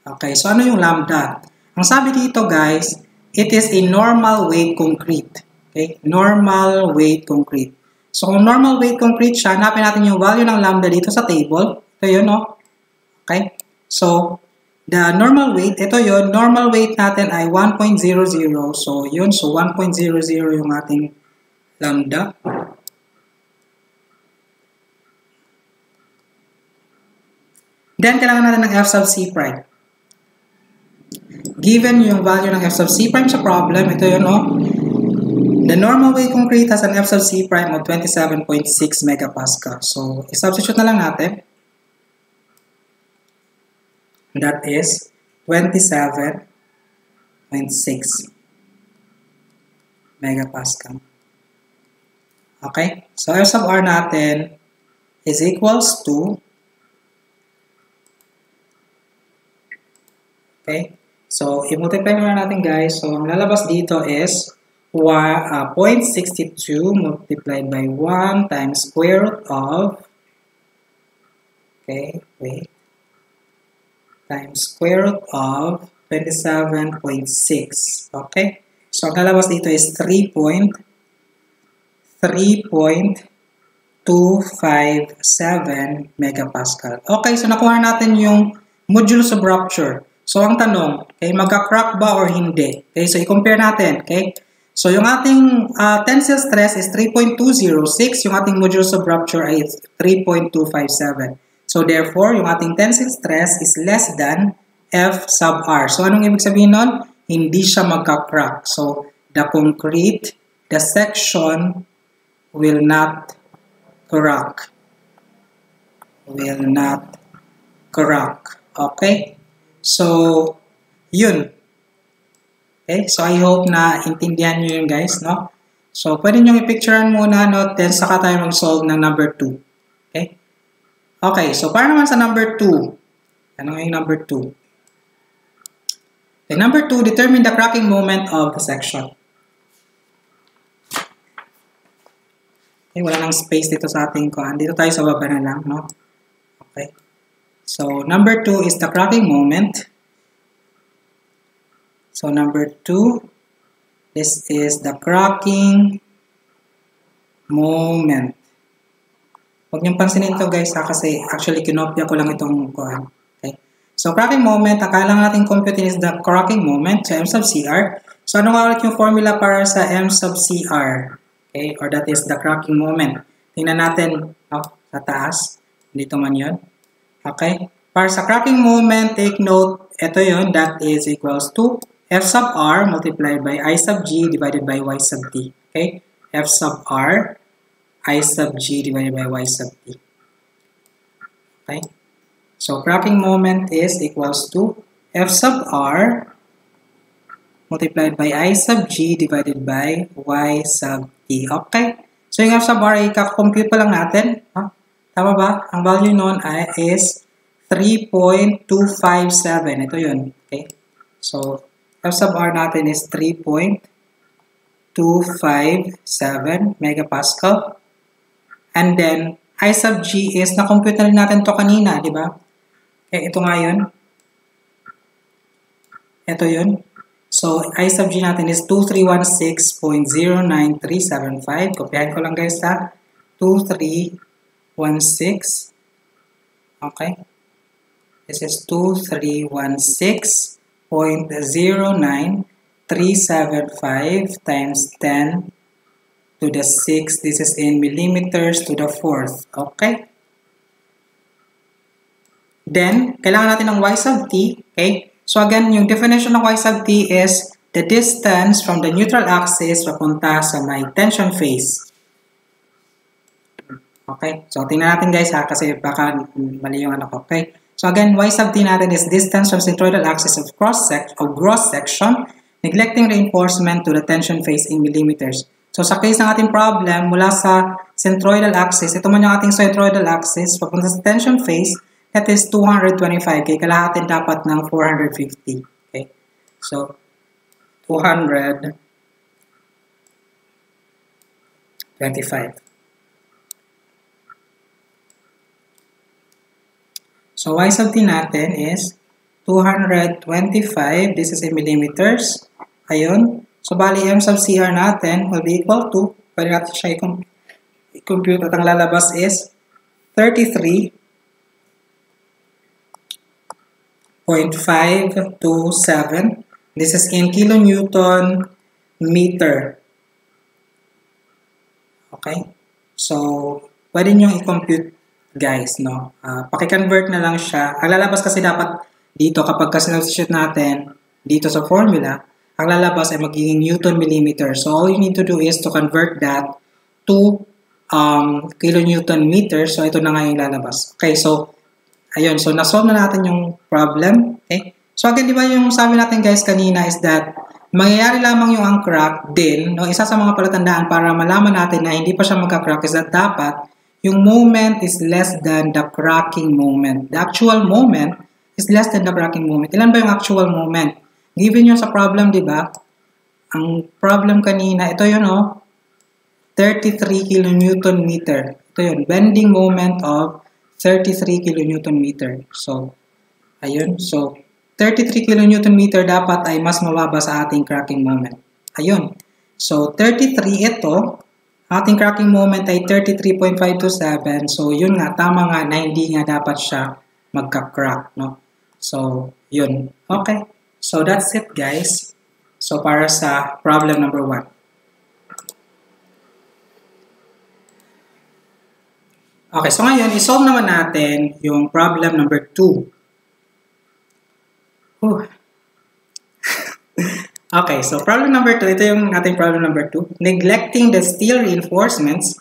Okay. So, ano yung lambda? Ang sabi dito, guys, it is a normal weight concrete. Okay? Normal weight concrete. So, kung normal weight concrete siya, hanapin natin yung value ng lambda dito sa table. Ito yun, no? Okay? So, the normal weight, ito yun. Normal weight natin ay 1.00. So, yun. So, 1.00 yung ating lambda. Then, kailangan natin ng f sub c prime. Given yung value ng f sub c prime sa problem, ito yun, no? The normal weight concrete has an f sub c prime of 27.6 megapascal. So, i-substitute na lang natin. That is 27.6 megapascal. Okay? So, f sub r natin is equals to, okay? So, i-multiply na natin guys. So, ang lalabas dito is 0.62 multiplied by 1 times square root of, okay, wait, times square root of 27.6. Okay? So, ang lalabas dito is 3.257 megapascal. Okay, so nakuha natin yung modulus of rupture. So, ang tanong, okay, magka-crack ba or hindi? Okay, so i-compare natin, okay? So, yung ating tensile stress is 3.206, yung ating modulus of rupture ay 3.257. So, therefore, yung ating tensile stress is less than F sub R. So, anong ibig sabihin nun? Hindi siya magka-crack. So, the concrete, the section will not crack. Will not crack. Okay? So, yun. Okay? So, I hope na intindihan nyo yun guys, no? So, pwede nyo i-picturean muna, no? Then, saka tayo mag-solve ng number 2. Okay? Okay, so para naman sa number 2. Ano yung number 2? Okay, number 2, determine the cracking moment of the section. Okay, wala nang space dito sa ating kuan. Dito tayo sa baba na lang, no? Okay. So, number 2 is the cracking moment. So, number 2, this is the cracking moment. Huwag niyong pansinin ito guys ha, kasi actually kinopya ko lang itong kuhan. Okay? So, cracking moment, ang kailangan natin computing is the cracking moment, so M sub CR. So, ano nga ulit yung formula para sa M sub CR? Okay? Or that is the cracking moment. Tingnan natin sa taas. Dito man yun. Okay? Para sa cracking moment, take note, ito yun, that is equals to F sub R multiplied by I sub G divided by Y sub T. Okay? F sub R, I sub G divided by Y sub T. Okay? So, cracking moment is equals to F sub R multiplied by I sub G divided by Y sub T. Okay? So, yung F sub R, i-compute pa lang natin. Tama ba? Ang value nun is 3.257. Ito yun. Okay? So, F sub R natin is 3.257 megapascal. And then, I sub G is, na-compute na rin natin to kanina, di ba? Okay, ito nga yun. Ito yun. So, I sub G natin is 2316.09375. Kopyahin ko lang guys ha. 2316. Okay. This is 2316.09375 times 10 to the 6. This is in millimeters to the 4th. Okay? Then, kailangan natin ng y sub t. Okay? So again, yung definition ng y sub t is the distance from the neutral axis papunta sa may tension phase. Okay? So, tingnan natin guys ha, kasi baka mali yung ano ko. Okay? So again, y sub t natin is distance from centroidal axis of gross section, neglecting reinforcement to the tension phase in millimeters. So sa case ng ating problem, mula sa centroidal axis, ito man yung ating centroidal axis, papunta sa tension phase, that is 225. Okay? Kalahatin dapat ng 450. Okay? So, 225. So, y sub t natin is 225. This is in millimeters. Ayun. So, bali, m sub cr natin will be equal to, pwede natin siya i-compute at ang lalabas is 33.527. This is in kilonewton meter. Okay? So, pwede nyo i-compute, guys, no? Paki-convert na lang siya. Ang lalabas kasi dapat dito, kapag kasi substitute natin dito sa formula, ang lalabas ay magiging Newton millimeter. So, all you need to do is to convert that to kilonewton meter. So, ito na nga yung lalabas. Okay, so, ayun. So, na-solve na natin yung problem. Okay? So, again, di ba yung sabi natin guys kanina is that mangyayari lamang yung uncrack din. No? Isa sa mga palatandaan para malaman natin na hindi pa siya magka-crack is that dapat yung moment is less than the cracking moment. The actual moment is less than the cracking moment. Ilan ba yung actual moment? Given yun sa problem, di ba? Ang problem kanina, ito yun, 33 kilonewton meter. Ito yun, bending moment of 33 kilonewton meter. So, ayun. So, 33 kilonewton meter dapat ay mas mababa sa ating cracking moment. Ayun. So, 33 ito, ating cracking moment ay 33.527. So, yun nga, tama nga na hindi nga dapat siya magka-crack, no? So, yun. Okay. So, that's it, guys. So, para sa problem number 1. Okay, so ngayon, isolve naman natin yung problem number 2. Okay, so problem number 2, ito yung ating problem number 2. Neglecting the steel reinforcements,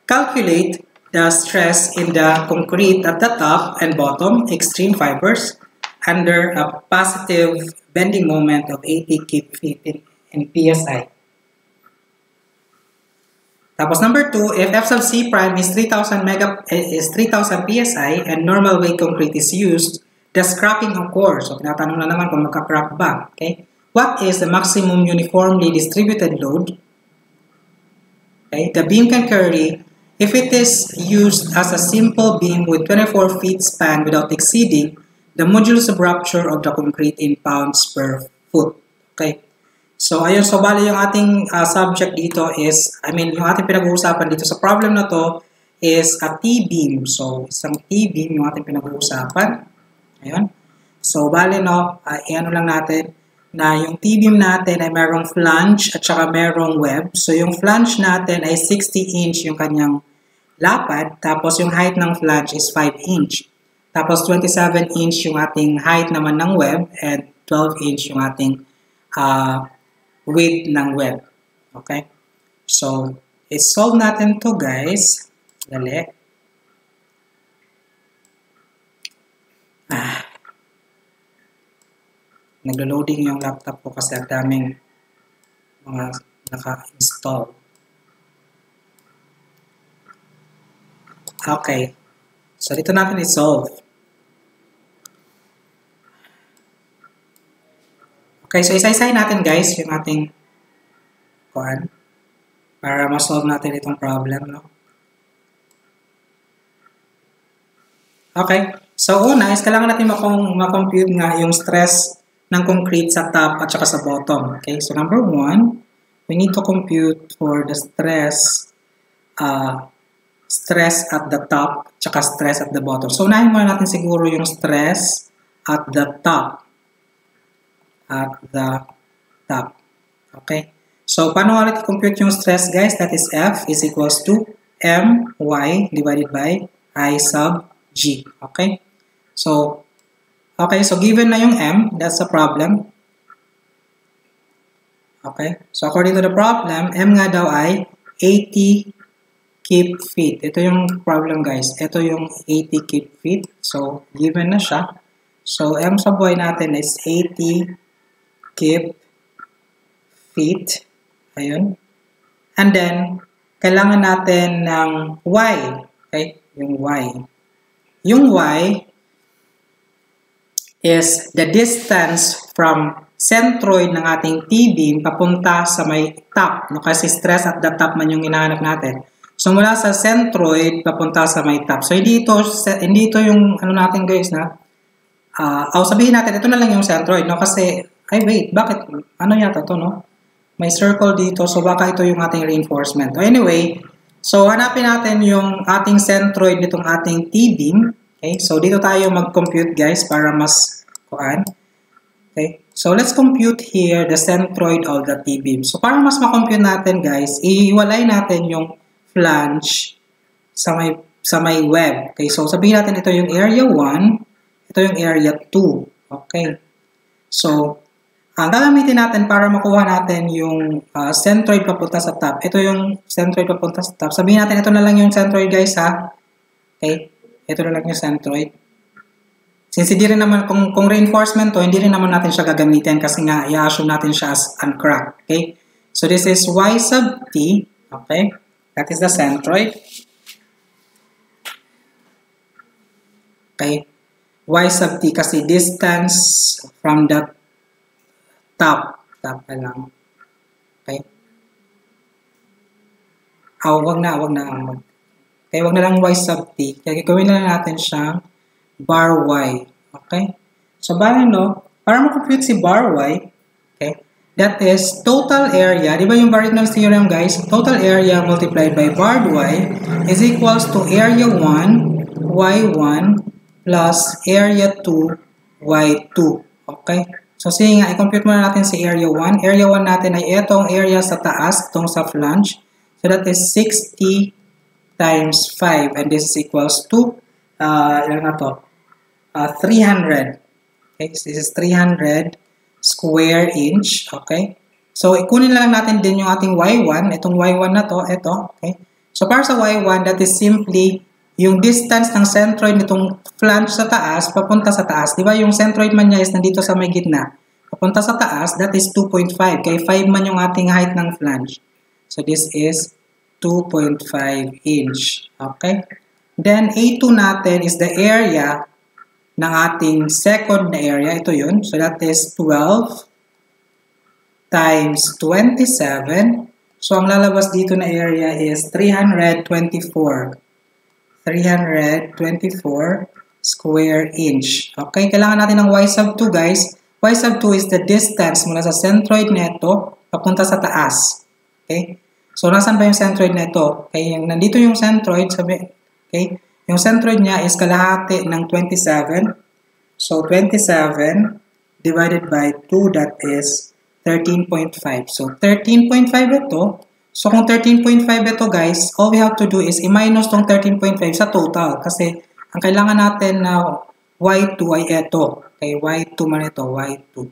calculate the stress in the concrete at the top and bottom extreme fibers under a positive bending moment of 80 kPa in PSI. Tapos number 2, if F sub C prime is 3000 PSI and normal weight concrete is used, does cracking occur? So tinatanong na naman kung magka-crack ba. Okay? What is the maximum uniformly distributed load? Okay? The beam can carry, if it is used as a simple beam with 24 feet span without exceeding the modulus of rupture of the concrete in pounds per foot. Okay? So, ayun. So, bali yung ating subject dito is, yung ating pinag-uusapan dito sa problem na to is a T-beam. So, isang T-beam yung ating pinag-uusapan. Ayun. So, bali, i-ano lang natin na yung T-beam natin ay merong flange at saka merong web. So, yung flange natin ay 60 inch yung kanyang lapad. Tapos, yung height ng flange is 5 inch. Tapos 27 inch yung ating height naman ng web and 12 inch yung ating width ng web. Okay? So, i-solve natin to guys. Dali. Naglo-loading yung laptop ko kasi ang daming mga naka-install. Okay. So, dito natin i-solve. Okay, so isa-isahin natin guys yung ating kuan para ma-solve natin itong problem, no? Okay, so una is kailangan natin ma-compute nga yung stress ng concrete sa top at saka sa bottom. Okay, so number 1, we need to compute for the stress at the top at saka stress at the bottom. So unahin muna natin siguro yung stress at the top. Okay. So, paano ulit i-compute yung stress, guys? That is F is equals to my divided by I sub G. Okay. So, okay, so given na yung M, that's a problem. Okay, so according to the problem, M nga daw ay 80 cube feet. Ito yung problem guys. Ito yung 80 cube feet. So, given na siya. So, M sa buhay natin is 80 cube feet. Ayun. And then, kailangan natin ng Y. Okay? Yung Y. Yung Y is the distance from centroid ng ating T-beam papunta sa may top. No? Kasi stress at the top man yung hinahanap natin. So, mula sa centroid papunta sa may top. So, hindi ito yung ano natin guys na sabihin natin, ito na lang yung centroid. No? Kasi, ay wait, bakit? Ano yata to, no? May circle dito. So, baka ito yung ating reinforcement. So, anyway, so hanapin natin yung ating centroid nitong ating T-beam. Okay, so dito tayo mag-compute guys para mas kuan. Okay, so let's compute here the centroid of the T-beam. So para mas ma-compute natin guys, ihiwalay natin yung flange sa may web. Okay, so sabihin natin ito yung area 1, ito yung area 2. Okay, so ang gagamitin natin para makuha natin yung centroid papunta sa top. Ito yung centroid papunta sa top. Sabihin natin ito na lang yung centroid guys ha. Okay. Ito na lang yung centroid. Since hindi rin naman, kung reinforcement to, hindi rin naman natin siya gagamitin kasi nga, i-assume natin siya as uncracked. Okay? So, this is Y sub T. Okay? That is the centroid. Okay? Y sub T kasi distance from the top. Top na lang. Okay? Wag na. Okay, wag na lang Y sub T. Kaya gagawin na lang natin siyang bar Y. Okay? So, bali no, para ma-compute si bar Y, okay, that is total area. Di ba yung Barregnon's theorem, guys? Total area multiplied by bar Y is equals to area 1, Y1, plus area 2, Y2. Okay? So, sige nga, i-compute muna natin si area 1. Area 1 natin ay itong area sa taas, itong sa flange. So, that is 60 times 5 and this is equals to 300. Okay, so this is 300 square inch. Okay, so ikunin lang natin din yung ating y1, itong y1 na to, ito. Okay, so para sa y1, that is simply yung distance ng centroid nitong flange sa taas papunta sa taas. Di ba yung centroid man niya is nandito sa may gitna, papunta sa taas, that is 2.5. Kaya 5 man yung ating height ng flange. So this is 2.5 inch. Okay? Then, A2 natin is the area ng ating second na area. Ito yun. So, that is 12 times 27. So, ang lalabas dito na area is 324. 324 square inch. Okay? Kailangan natin ng Y sub 2, guys. Y sub 2 is the distance mula sa centroid neto papunta sa taas. Okay? So, nasan ba yung centroid na ito? Okay, nandito yung centroid. Okay, yung centroid niya is kalahati ng 27. So, 27 divided by 2, that is 13.5. So, 13.5 ito. So, kung 13.5 ito, guys, all we have to do is i-minus tong 13.5 sa total. Kasi, ang kailangan natin na Y2 ay ito. Okay, Y2 man ito, Y2.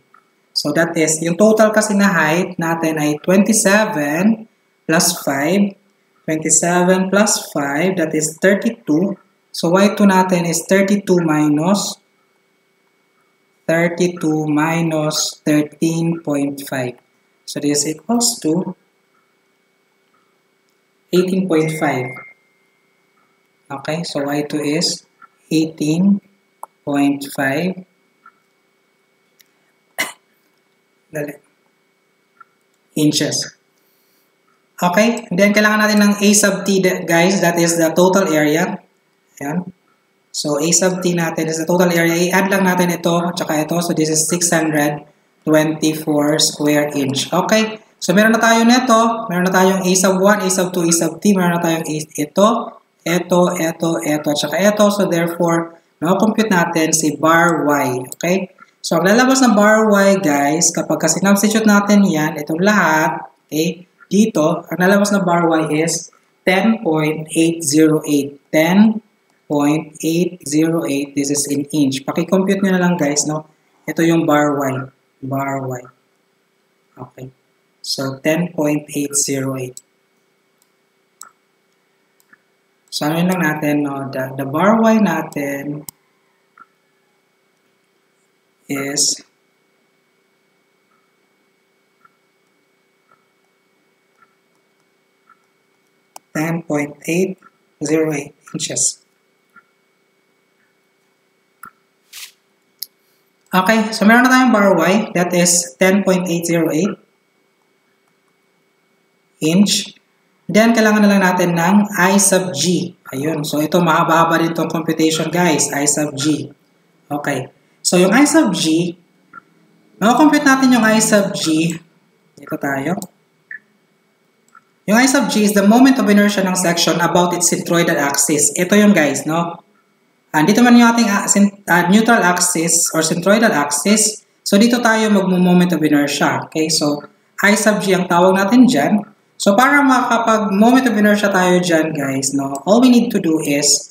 So, that is, yung total kasi na height natin ay 27 plus 5, 27 plus 5, that is 32. So, Y2 natin is 32 minus 13.5. So, this equals to 18.5. Okay, so Y2 is 18.5 inches. Okay, then kailangan natin ng A sub T, guys. That is the total area. Ayan. So, A sub T natin is the total area. I-add lang natin ito at saka ito. So, this is 624 square inch. Okay, so meron na tayo nito. Meron na tayong A sub 1, A sub 2, A sub T. Meron na tayong ito, at saka ito. So, therefore, na-compute natin si bar Y. Okay, so, ang lalabas ng bar Y, guys, kapag sinubstitute natin yan, itong lahat, okay, dito, ang lalabas na bar Y is 10.808. 10.808. 10.808. This is in inch. Paki-compute nyo na lang guys, no? Ito yung bar y. Bar y. Okay. So, 10.808. So, ano lang natin, no? The bar y natin is 10.808 inches. Okay, so meron na tayong bar y, that is 10.808 inch. Then, kailangan na lang natin ng I sub g. Ayun, so ito mahaba-haba rin itong computation guys, I sub g. Okay, so yung I sub g, makakompute natin yung I sub g. Dito tayo. Yung I sub g is the moment of inertia ng section about its centroidal axis. Ito yung guys, no? Dito man yung ating neutral axis or centroidal axis. So, dito tayo mag-moment of inertia. Okay, so I sub g ang tawag natin dyan. So, para makapag-moment of inertia tayo dyan, guys, no? All we need to do is,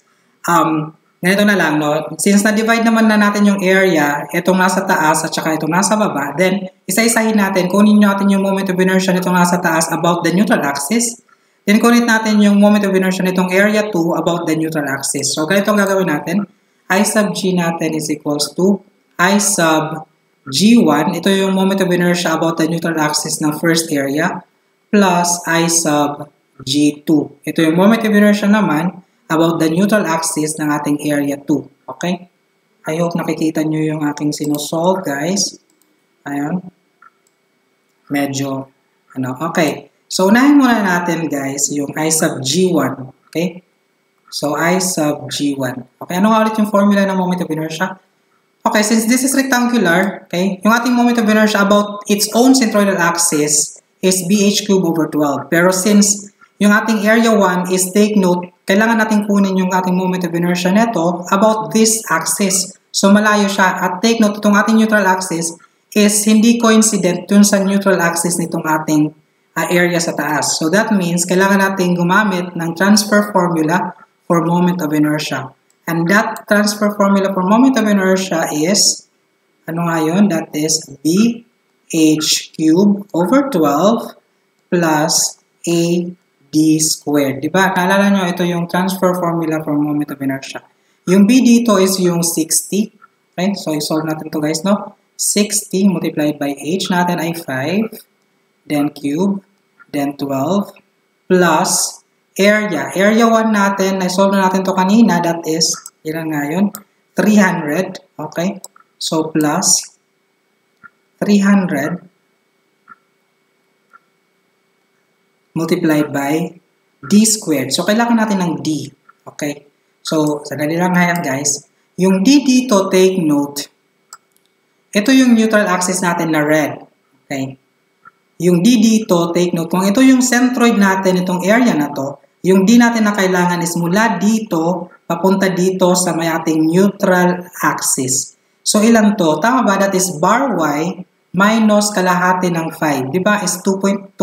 ganito na lang, no? Since na-divide naman na natin yung area, itong nasa taas at saka itong nasa baba, then, isa-isahin natin, kunin natin yung moment of inertia nitong nasa taas about the neutral axis. Then, kunin natin yung moment of inertia nitong area 2 about the neutral axis. So, ganito ang gagawin natin. I sub g natin is equals to I sub g1. Ito yung moment of inertia about the neutral axis ng first area plus I sub g2. Ito yung moment of inertia naman about the neutral axis ng ating area 2. Okay? I hope nakikita nyo yung aking sinusolve, guys. Ayan. Medyo, okay. So, unahin muna natin, guys, yung I sub g1. Okay? So, I sub g1. Okay, ano nga ulit yung formula ng moment of inertia? Okay, since this is rectangular, okay, yung ating moment of inertia about its own centroidal axis is bh cubed over 12. Pero since yung ating area 1 is, take note, kailangan natin kunin yung ating moment of inertia neto about this axis. So, malayo siya. At take note, itong ating neutral axis is hindi coincident dun sa neutral axis nitong ating area sa taas. So, that means, kailangan natin gumamit ng transfer formula for moment of inertia. And that transfer formula for moment of inertia is, ano nga yun? That is bh cubed over 12 plus ad squared. Diba? Naalala nyo, ito yung transfer formula for moment of inertia. Yung b dito is yung 60. Okay? So, i-solve natin to guys, no? 60 multiplied by h natin ay 5. Then cube. Then 12. Plus area. Area 1 natin, na-solve na natin to kanina. That is, ilan nga yun? 300. Okay? So, plus 300 multiplied by d squared. So, kailangan natin ng d. Okay? So, sandali lang nga yan, guys. Yung d dito, take note. Ito yung neutral axis natin na red. Okay? Yung d dito, take note. Kung ito yung centroid natin, itong area na to, yung d natin na kailangan is mula dito, papunta dito sa may ating neutral axis. So, ilan to? Tama ba? That is bar y minus kalahati ng 5. Diba? Is 2.25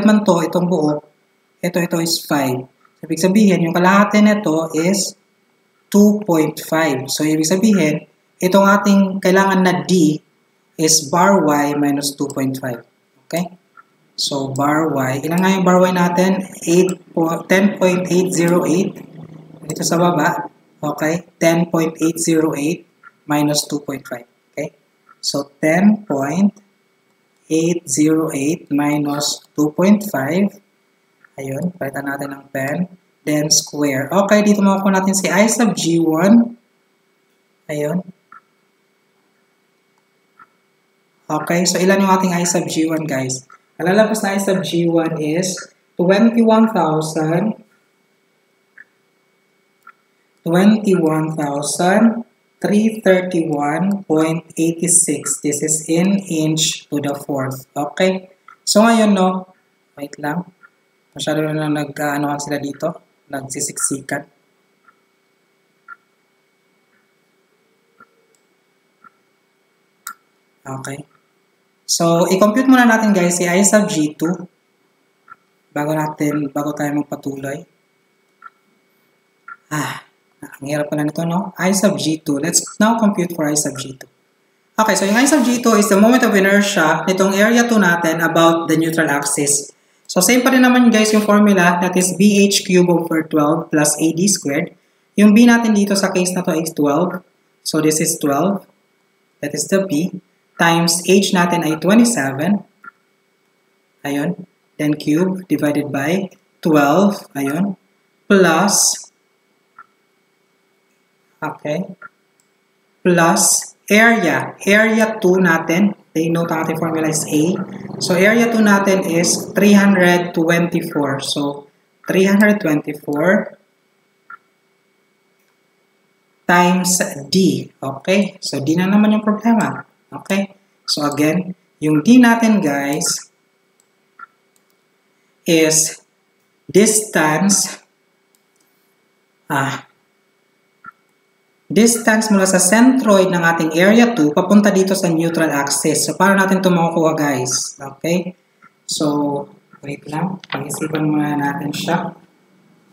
man to, itong buo. Ito is 5. Ibig sabihin, yung kalahati nito is 2.5. So, ibig sabihin, itong ating kailangan na d is bar y minus 2.5. Okay? So, bar y. Ilan nga yung bar y natin? 10.808. Dito sa baba. Okay? 10.808 minus 2.5. Okay? So, 10.808 minus 2.5. Ayun. Palitan natin ng pen. Then, square. Okay. Dito makukuha natin si I sub g1. Ayun. Okay. So, ilan yung ating I sub g1, guys? Ang lalabas na I sub g1 is 21,331.86. This is in inch to the fourth. Okay? So, ngayon, no? Wait lang. Masyado na nag-anohan sila dito. Nagsisiksikan. Okay. So, i-compute muna natin guys si I sub g2 bago tayo magpatuloy. Ang hirap pala nito, no? I sub G2. Let's now compute for I sub G2. Okay, so yung I sub G2 is the moment of inertia nitong area 2 natin about the neutral axis. So, same pa rin naman guys yung formula, that is BH cubed over 12 plus AD squared. Yung B natin dito sa case na to is 12. So, this is 12. That is the B. Times H natin ay 27. Ayun. Then cube divided by 12. Ayun. Plus, okay, plus area. Area 2 natin, they note ang ating formula is A. So, area 2 natin is 324. So, 324 times D. Okay? So, D na naman yung problema. Okay? So, again, yung D natin, guys, is distance distance mula sa centroid ng ating area 2 papunta dito sa neutral axis. So, paano natin ito makukuha, guys? Okay? So, wait lang. Pag-isipan muna natin siya.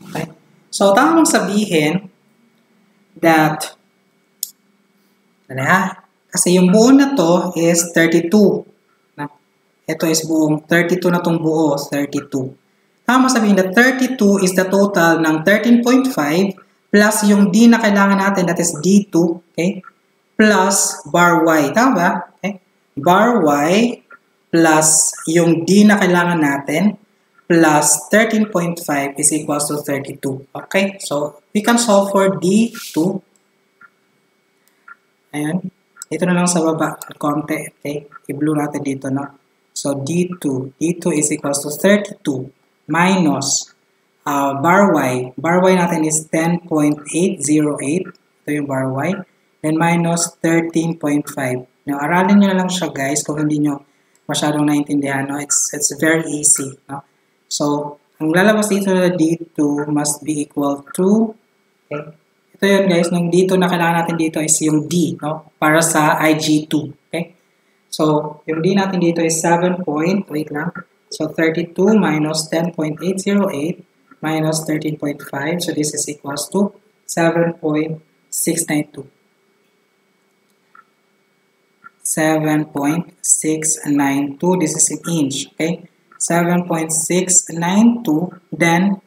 Okay? So, tamang sabihin that kasi yung buo na to is 32. Ito is buong 32 na tong buo, 32. Tamang sabihin that 32 is the total ng 13.5 plus yung D na kailangan natin, that is D2, okay? Plus bar Y, tama ba? Okay? Bar Y plus yung D na kailangan natin plus 13.5 is equals to 32. Okay? So, we can solve for D2. Ayan. Ito na lang sa baba. Konti. Okay? I-blue natin dito, no? So, D2. D2 is equals to 32 minus bar Y. Bar Y natin is 10.808. Ito yung bar Y. Then minus 13.5. Now, aralin nyo na lang siya, guys, kung hindi nyo masyadong naintindihan. No? It's very easy. No? So, ang lalabas dito na D2 must be equal to, okay? Ito yun, guys, nung D2 na kailangan natin dito is yung D, no? Para sa IG2, okay? So, yung D natin dito is wait lang. So, 32 minus 10.808 minus 13.5. So, this is equals to 7.692. 7.692. This is in inch, okay? 7.692, then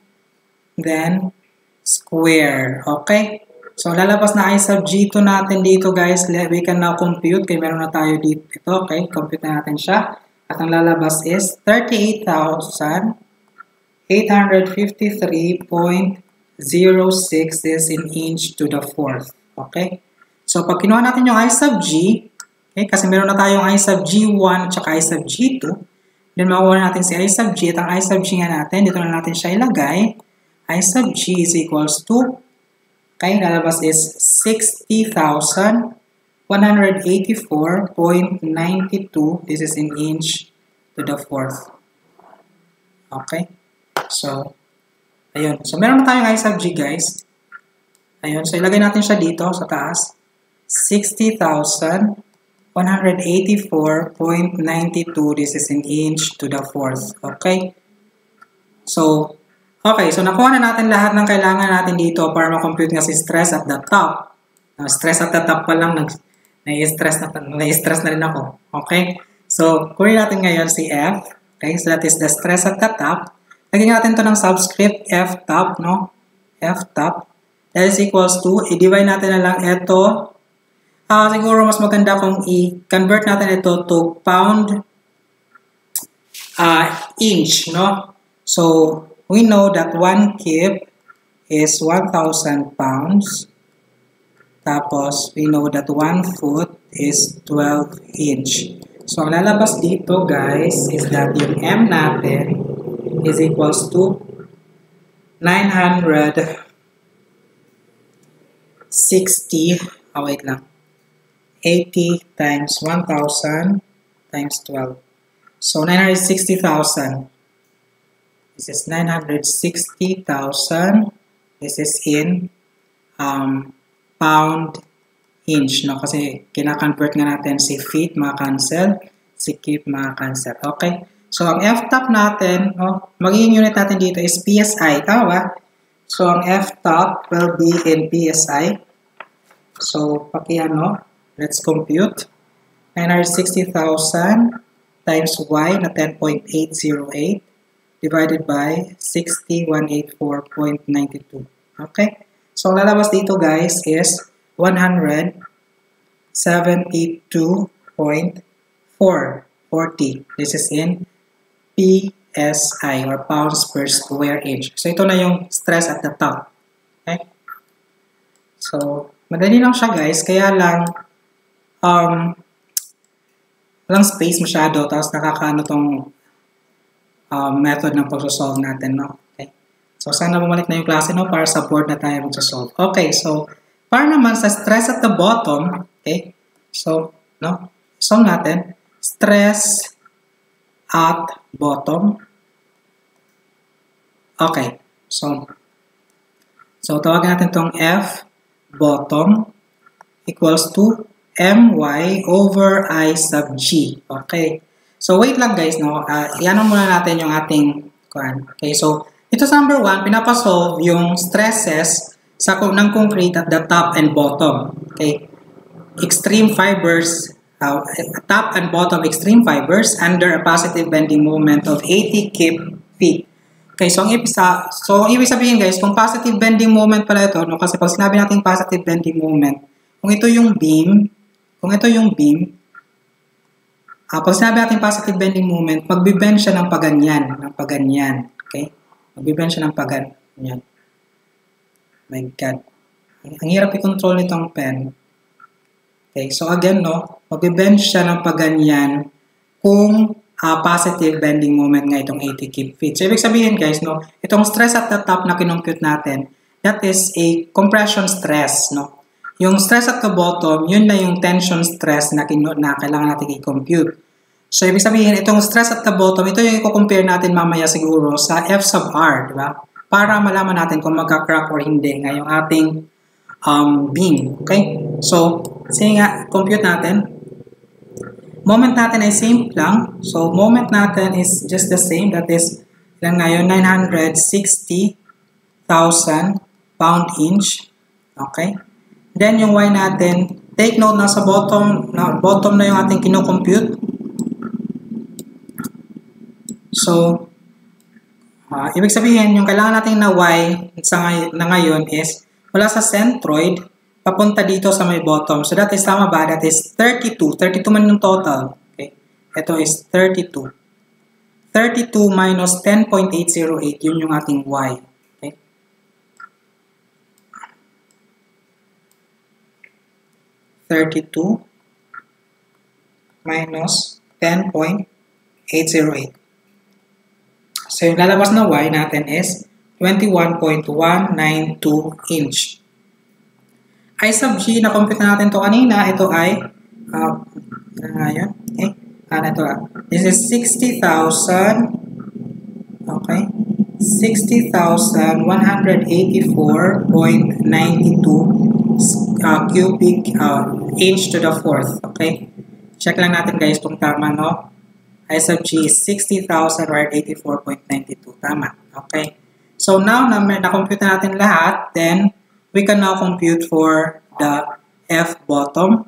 square, okay? So, lalabas na I sub G2 natin dito, guys. We can now compute, kaya meron na tayo dito, okay? Compute na natin siya. At ang lalabas is 38,853.06 is in inch to the fourth, okay? So, pag kinuha natin yung I sub G, okay, kasi meron na tayong I sub G1 at saka I sub G2, then makuha natin si I sub G. At ang I sub G nga natin, dito na natin siya ilagay. I sub G is equals to, okay, lalabas is 60,184.92. This is in inch to the fourth. Okay? So, ayun. So, meron na tayong I sub G, guys. Ayun. So, ilagay natin siya dito sa taas. 60,184.92. This is in inch to the fourth. Okay? So, nakuha na natin lahat ng kailangan natin dito para ma-compute nga si stress at the top. Stress at the top pa lang, nai-stress na rin ako. Okay? So, kunin natin ngayon si F. Okay? So, that is the stress at the top. Lagyan natin to ng subscript F top, no? F top. That is equals to, i-divide natin na lang ito. Siguro mas maganda kung i-convert natin ito to pound inch, no? So, we know that 1 kip is 1,000 pounds. Tapos, we know that 1 foot is 12 inch. So, ang lalabas dito, guys, is that yung M natin is equals to 960, wait lang, 80 times 1,000 times 12. So, 960,000. This is 960,000. This is in pound inch, no? Kasi kina-convert nga natin si feet, maka-cancel, si kip, maka-cancel. Okay? So, ang F-top natin, magiging unit natin dito is PSI. Tama ba? So, ang F-top will be in PSI. So, let's compute. 960,000 times Y na 10.808 divided by 60,184.92. Okay? So, lalabas dito guys is 172.440. This is in PSI or pounds per square inch. So, ito na yung stress at the top. Okay? So, madali lang siya guys. Kaya lang, walang space masyado. Tapos nakakaano tong method ng pag-solve natin, no? Okay. So, sana bumalik na yung klase, no? Para sa board na tayo mag-solve. Okay, so, para naman sa stress at the bottom, okay? So, no? Solve natin. Stress at bottom. Okay. So tawagin natin itong F bottom equals to my over I sub g. Okay. So, wait lang guys, no? Iyan muna natin yung ating kuan. Okay, so, ito sa number 1, pinapasolve yung stresses ng concrete at the top and bottom. Okay. Extreme fibers, top and bottom extreme fibers under a positive bending moment of 80 kip feet. Okay, so ang ibig sabihin guys, kung positive bending moment pala ito, no? Kasi pag sinabi natin positive bending moment, kung ito yung beam, pag sinabi natin positive bending moment, magbibend siya ng paganyan, okay? Magbibend siya ng paganyan. My God. Ang hirap i-control nitong pen. Okay, so again, no, magbibend siya ng paganyan kung positive bending moment nga itong 80 kip feet. So, ibig sabihin guys, no, itong stress at the top na kinompute natin, that is a compression stress, no? Yung stress at the bottom, yun na yung tension stress na kailangan natin i-compute. So, ibig sabihin, itong stress at the bottom, ito yung i-compare natin mamaya siguro sa F sub R, di ba? Para malaman natin kung magka-crack or hindi ngayong ating beam. Okay? So, sige nga, compute natin. Moment natin ay same lang. So, moment natin is just the same. That is, lang ngayon, 960,000 pound-inch. Okay? Then, yung Y natin, take note na sa bottom na yung ating kino-compute. So, ibig sabihin, yung kailangan natin na Y na ngayon is mula sa centroid, papunta dito sa may bottom. So, that is tama ba? That is 32. 32 man yung total. Okay? Ito is 32. 32 minus 10.808, yun yung ating Y. Okay? (32) minus 10.808. So, yung lalabas na Y natin is 21.192 inch. I sub G, na-compute na natin ito kanina. Ito ay, okay. This is 60,000, okay. 60,184.92 cubic inch to the fourth. Okay. Check lang natin guys kung tama, no? I sub G is 60,184.92. Tama. Okay. So now na-compute na natin lahat, then we can now compute for the F bottom.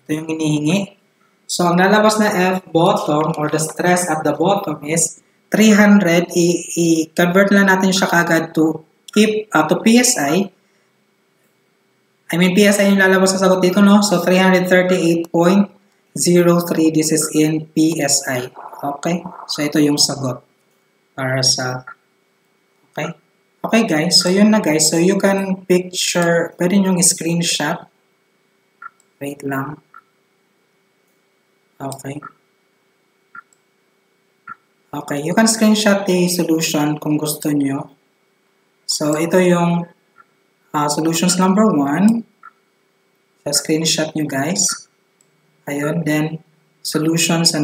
Ito yung hinihingi. So ang lalabas na F bottom or the stress at the bottom is 300. I-convert lang natin siya kagad to PSI. I mean, PSI yung lalabas sa sagot dito, no? So 338.03. This is in PSI. Okay? So ito yung sagot para sa okay? Okay guys, so yun na guys. So you can picture, pwede nyo screenshot. Wait lang. Okay. Okay, you can screenshot the solution kung gusto nyo. So ito yung solutions number 1. So screenshot nyo guys. Ayun, then solution sa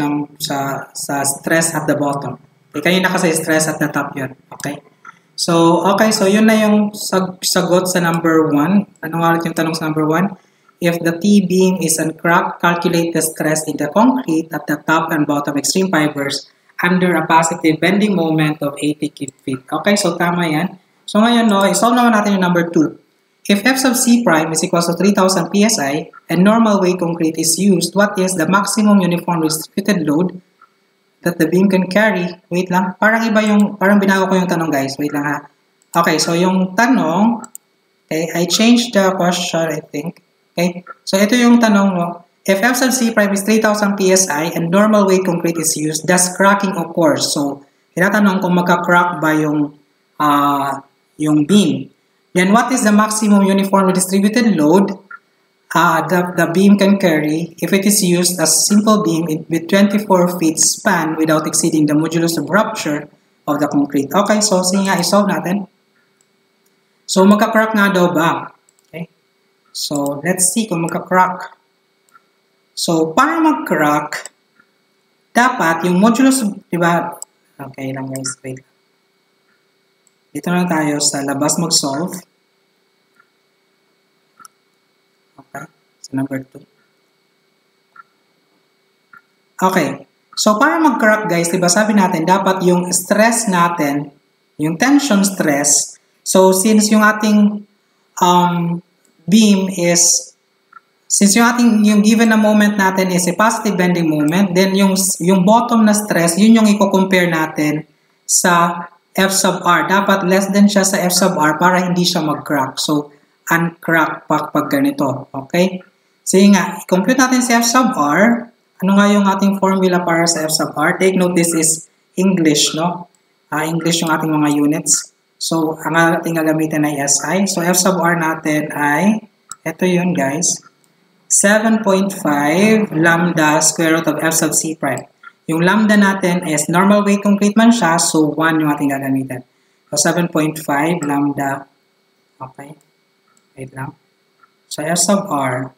stress at the bottom. Okay, kanina kasi stress at the top yun. Okay. So, yun na yung sagot sa number 1. Anong ulit yung tanong sa number 1? If the T-beam is uncracked, calculate the stress in the concrete at the top and bottom extreme fibers under a positive bending moment of 80 kip feet. Okay, so tama yan. So ngayon, no, isolve naman natin yung number 2. If F sub C prime is equals to 3,000 PSI and normal weight concrete is used, what is the maximum uniform distributed load that the beam can carry? Wait lang. Parang iba yung, parang binago ko yung tanong, guys. Wait lang ha. Okay, so yung tanong, okay, I changed the question, I think. Okay, so ito yung tanong, no? If F sub C prime is 3,000 PSI and normal weight concrete is used, does cracking occur? So, tinatanong kung magka-crack ba yung beam. Then, what is the maximum uniformly distributed load the beam can carry if it is used as simple beam with 24 feet span without exceeding the modulus of rupture of the concrete? Okay, so sige nga, isolve natin. So, magka-crack nga daw ba? Okay, so let's see kung magka-crack. So, para mag-crack, dapat yung modulus, diba? Okay lang guys, wait. Dito na tayo sa labas mag-solve. Okay, so number 2. Okay, so para mag-crack guys, diba sabi natin, dapat yung stress natin, yung tension stress, so since yung ating beam is, since yung given na moment natin is a positive bending moment, then yung bottom na stress, yun yung i-compare natin sa F sub R. Dapat less than siya sa F sub R para hindi siya mag-crack. So, uncrack pag ganito. Okay? Sige nga, i-compute natin si F sub R. Ano nga yung ating formula para sa F sub R? Take note, this is English, no? English yung ating mga units. So, ang ating gagamitin ay SI. So, F sub R natin ay, ito yun guys, 7.5 lambda square root of F sub C prime. Yung lambda natin is normal weight concrete man siya, so 1 yung ating gagamitin. So 7.5 lambda, okay, wait lang. So F sub R,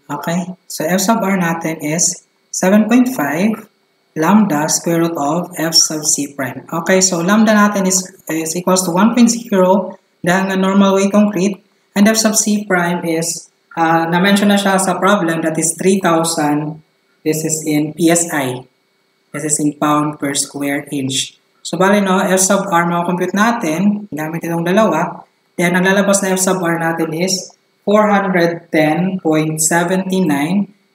okay, so F sub R natin is 7.5 lambda square root of F sub C prime. Okay, so lambda natin is equals to 1.0 dahil nga normal weight concrete, and F sub C prime is, na-mention na siya sa problem, that is 3,000. This is in PSI. This is in pound per square inch. So, bali no, F sub R makakompute natin, gamit itong dalawa, then ang lalabas na F sub R natin is 410.79.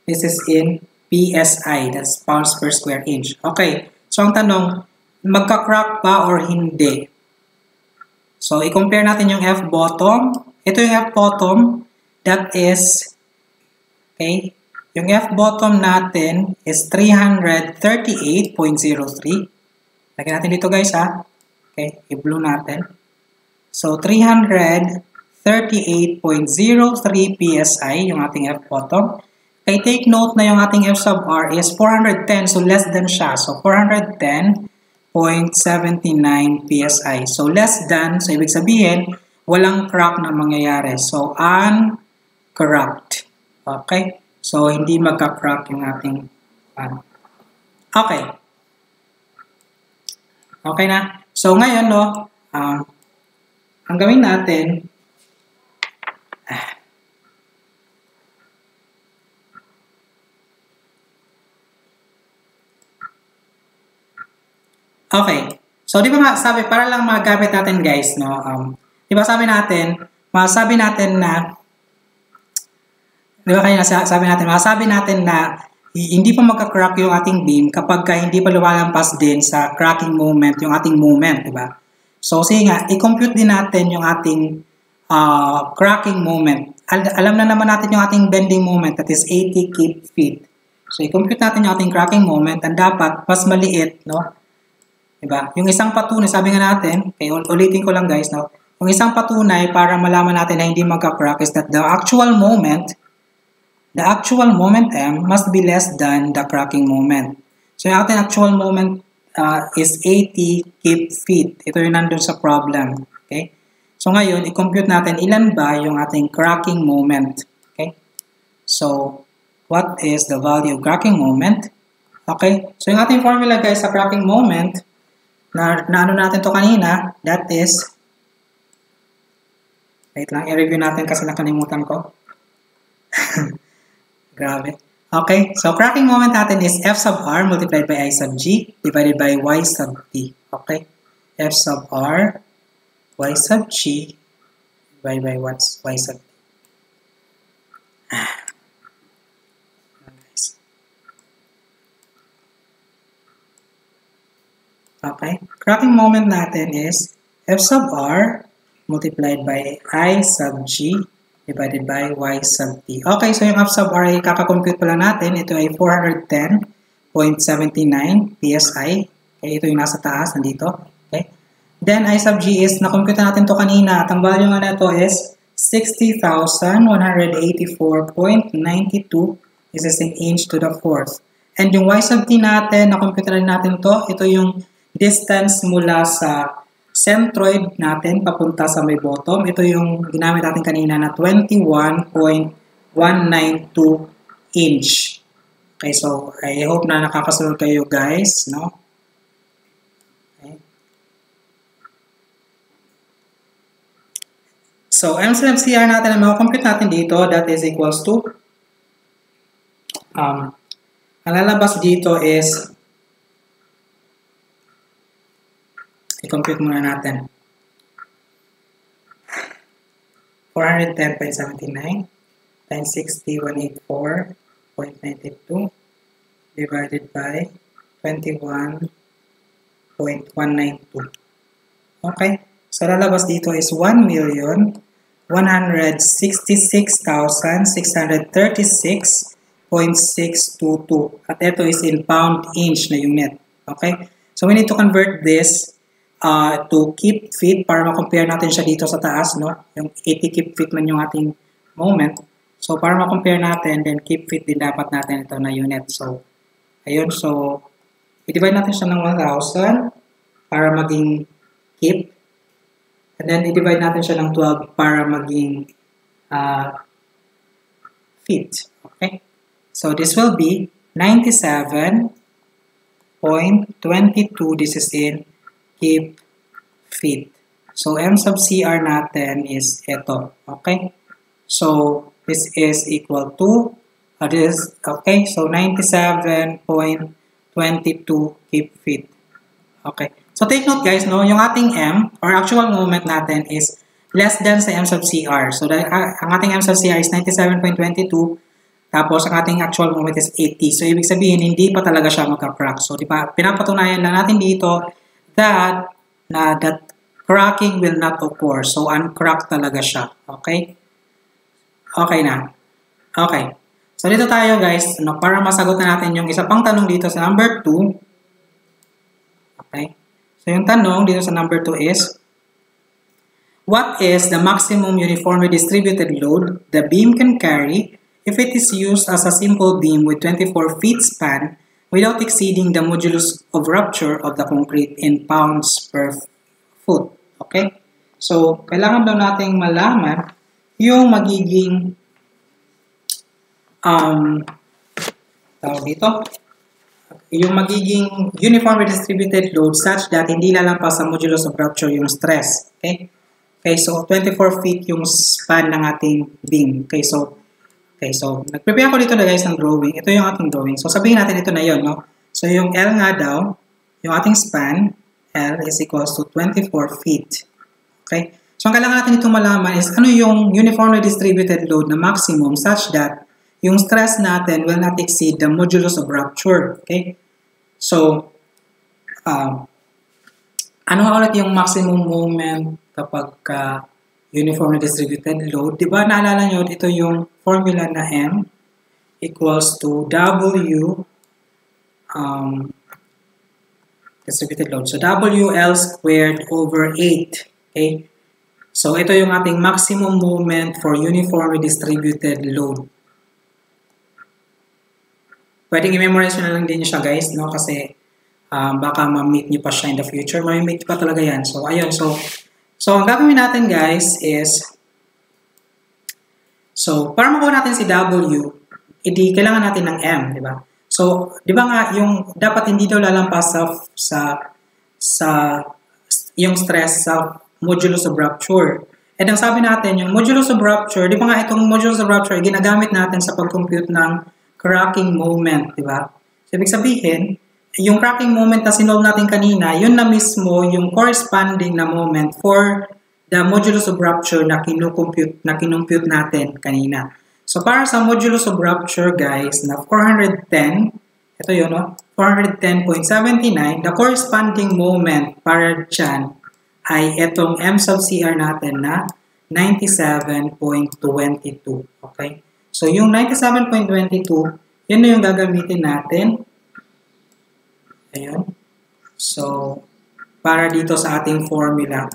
This is in PSI, that's pounds per square inch. Okay, so ang tanong, magka-crack ba or hindi? So, i-compare natin yung F bottom. Ito yung F bottom, that is, okay, yung F bottom natin is 338.03. Lagyan natin dito guys ha. Okay, i-blue natin. So, 338.03 PSI yung ating F bottom. Okay, take note na yung ating F sub R is 410, so less than siya. So, 410.79 PSI. So, less than, so ibig sabihin, walang crack na mangyayari. So, uncracked. Okay? So, hindi magka-crack yung ating okay. Okay na? So, ngayon, no, ang gawin natin, okay. So, di ba nga sabi, para lang magamit natin guys, no? Di ba sabi natin na, di ba kanina sabi natin na hindi pa magka-crack yung ating beam kapag hindi pa lumalampas din sa cracking moment, yung ating moment, di ba? So, sige nga, i-compute din natin yung ating cracking moment. Alam na naman natin yung ating bending moment, that is 80 kip feet. So, i-compute natin yung ating cracking moment, and dapat mas maliit, no? Diba? Yung isang patunay, sabi nga natin, okay, ulitin ko lang guys, no? Yung isang patunay para malaman natin na hindi magka-crack is that the actual moment M must be less than the cracking moment. So yung ating actual moment is 80 kip feet. Ito yung nandun sa problem. Okay? So ngayon, i-compute natin ilan ba yung ating cracking moment. Okay? So, what is the value of cracking moment? Okay? So yung ating formula guys sa cracking moment, na ano natin to kanina, that is, wait lang, i-review natin kasi nakalimutan ko. Grabe. Okay, so cracking moment natin is F sub R multiplied by I sub G divided by Y sub T. Okay, F sub R, Y sub G divided by Y sub T. Okay, cracking moment natin is F sub R multiplied by I sub G divided by Y sub T. Okay, so yung F sub R ay kakakompute pala natin. Ito ay 410.79 PSI. Okay, ito yung nasa taas, nandito. Okay. Then, I sub G is, nakompute natin to kanina. At ang value nga na ito is 60,184.92. This is in inch to the fourth. And yung Y sub T natin, nakompute rin natin to. Ito yung distance mula sa centroid natin papunta sa may bottom. Ito yung ginamit natin kanina na 21.192 inch. Okay, so I hope na nakakasunod kayo guys, no? Okay. So, MCR natin na makakompute natin dito, that is equals to ang lalabas dito is i-compute muna natin. 410.79 times 60,184.92 divided by 21.192. Okay? So, lalabas dito is 1,166,636.622. At ito is in pound inch na unit. Okay? So, we need to convert this to keep feet para ma-compare natin siya dito sa taas, no? Yung 80 keep feet man yung ating moment. So, para ma-compare natin, then keep feet din dapat natin ito na unit. So, ayun. So, i-divide natin siya ng 1,000 para maging keep. And then, i-divide natin siya ng 12 para maging feet. Okay? So, this will be 97.22. This is in keep feet. So, M sub CR natin is ito. Okay? So, this is equal to, okay, so 97.22 keep feet. Okay. So, take note guys, no, yung ating M, or actual moment natin is less than sa M sub CR. So, ang ating M sub CR is 97.22, tapos ang ating actual moment is 80. So, ibig sabihin, hindi pa talaga siya magka-crack. So, di ba, pinapatunayan lang natin dito that cracking will not occur. So, uncracked talaga siya. Okay? Okay na. Okay. So, dito tayo guys, no, para masagot na natin yung isa pang tanong dito sa number 2. Okay? So, yung tanong dito sa number 2 is, what is the maximum uniformly distributed load the beam can carry if it is used as a simple beam with 24 feet span without exceeding the modulus of rupture of the concrete in pounds per foot? Okay? So, kailangan daw nating malaman yung magiging tawag dito, yung magiging uniformly distributed load such that hindi lalampas sa modulus of rupture yung stress. Okay? Okay, so 24 feet yung span ng ating beam. Okay, so nag-prepare ko dito na guys ng drawing. Ito yung ating drawing. So, sabihin natin ito na yun, no? So, yung L nga daw, yung ating span, L is equals to 24 feet. Okay? So, ang kailangan natin itong malaman is ano yung uniformly distributed load na maximum such that yung stress natin will not exceed the modulus of rupture. Okay? So, ano nga ulit yung maximum moment kapag uniformly distributed load? Diba, naalala nyo, ito yung formula na M equals to W distributed load. So, WL squared over 8. Okay? So, ito yung ating maximum moment for uniformly distributed load. Pwedeng i-memorize nyo na lang din siya guys, no? Kasi baka ma-meet nyo pa siya in the future. Ma-meet pa talaga yan. So, ayun. So, ang gagawin natin guys is, so, para makuha natin si W, edi kailangan natin ng M, di ba? So, di ba nga, yung dapat hindi daw lalampas sa yung stress sa modulus of rupture. And ang sabi natin, yung modulus of rupture, di ba nga itong modulus of rupture, ginagamit natin sa pag-compute ng cracking moment, di ba? So, ibig sabihin, yung cracking moment na sinolve natin kanina, yun na mismo yung corresponding na moment for the modulus of rupture na kinumpute natin kanina. So, para sa modulus of rupture, guys, na 410, ito yun, no? 410.79, the corresponding moment para dyan ay itong M sub CR natin na 97.22. Okay? So, yung 97.22, yun na yung gagamitin natin. Ayan. So, para dito sa ating formula.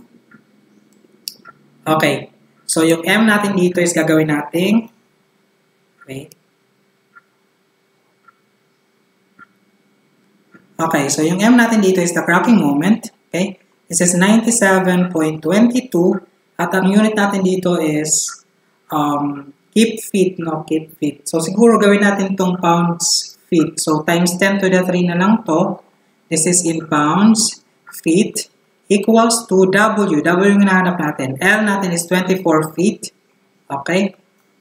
Okay. So, yung M natin dito is gagawin natin. Okay. Okay. So, yung M natin dito is the cracking moment. Okay. This is 97.22. At ang unit natin dito is keep feet, no? Keep feet. So, siguro gawin natin itong pounds feet. So, times 10 to the 3 na lang to. This is in pounds, feet, equals to W. W yung hinahanap natin. L natin is 24 feet. Okay?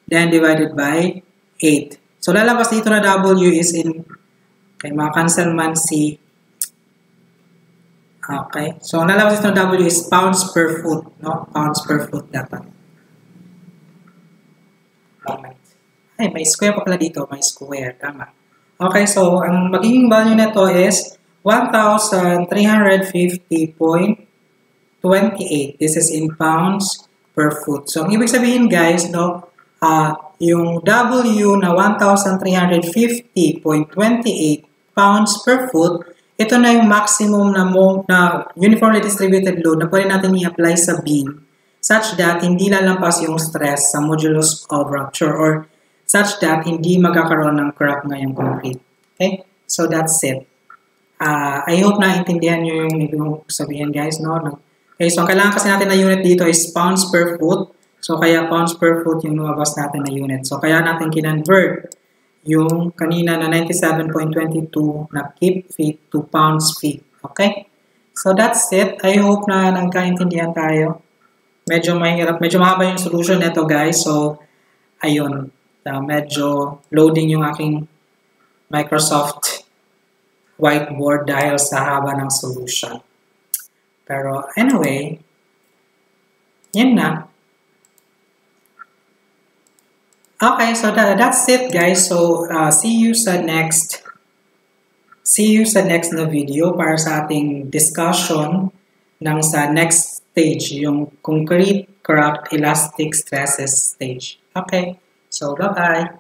Then, divided by 8. So, lalabas dito na W is in, okay, maka-cancel man C. Okay? So, lalabas dito na W is pounds per foot. No? Pounds per foot dapat. Moment. Ay, may square pa pala dito. May square. Tama. Okay, so, ang magiging value nito is 1,350.28. This is in pounds per foot. So, ang ibig sabihin, guys, no, yung W na 1,350.28 pounds per foot, ito na yung maximum na uniformly distributed load na pwede natin i-apply sa beam such that hindi lalampas yung stress sa modulus of rupture or such that hindi magkakaroon ng crack ngayong concrete. Okay? So, that's it. I hope naintindihan nyo yung ibig sabihin, guys, no? Okay, so ang kailangan kasi natin na unit dito is pounds per foot. So, kaya pounds per foot yung lumabas natin na unit. So, kaya natin kinonvert yung kanina na 97.22 na keep feet to pounds feet. Okay? So, that's it. I hope na nagkaintindihan tayo. Medyo mahirap, medyo mahaba yung solution nito, guys. So, ayun. Medyo loading yung aking Microsoft whiteboard dahil sa haba ng solution. Pero anyway, yan na. Okay, so that's it, guys. So see you sa next na video para sa ating discussion ng sa next stage, yung concrete cracked elastic stresses stage. Okay, so bye-bye.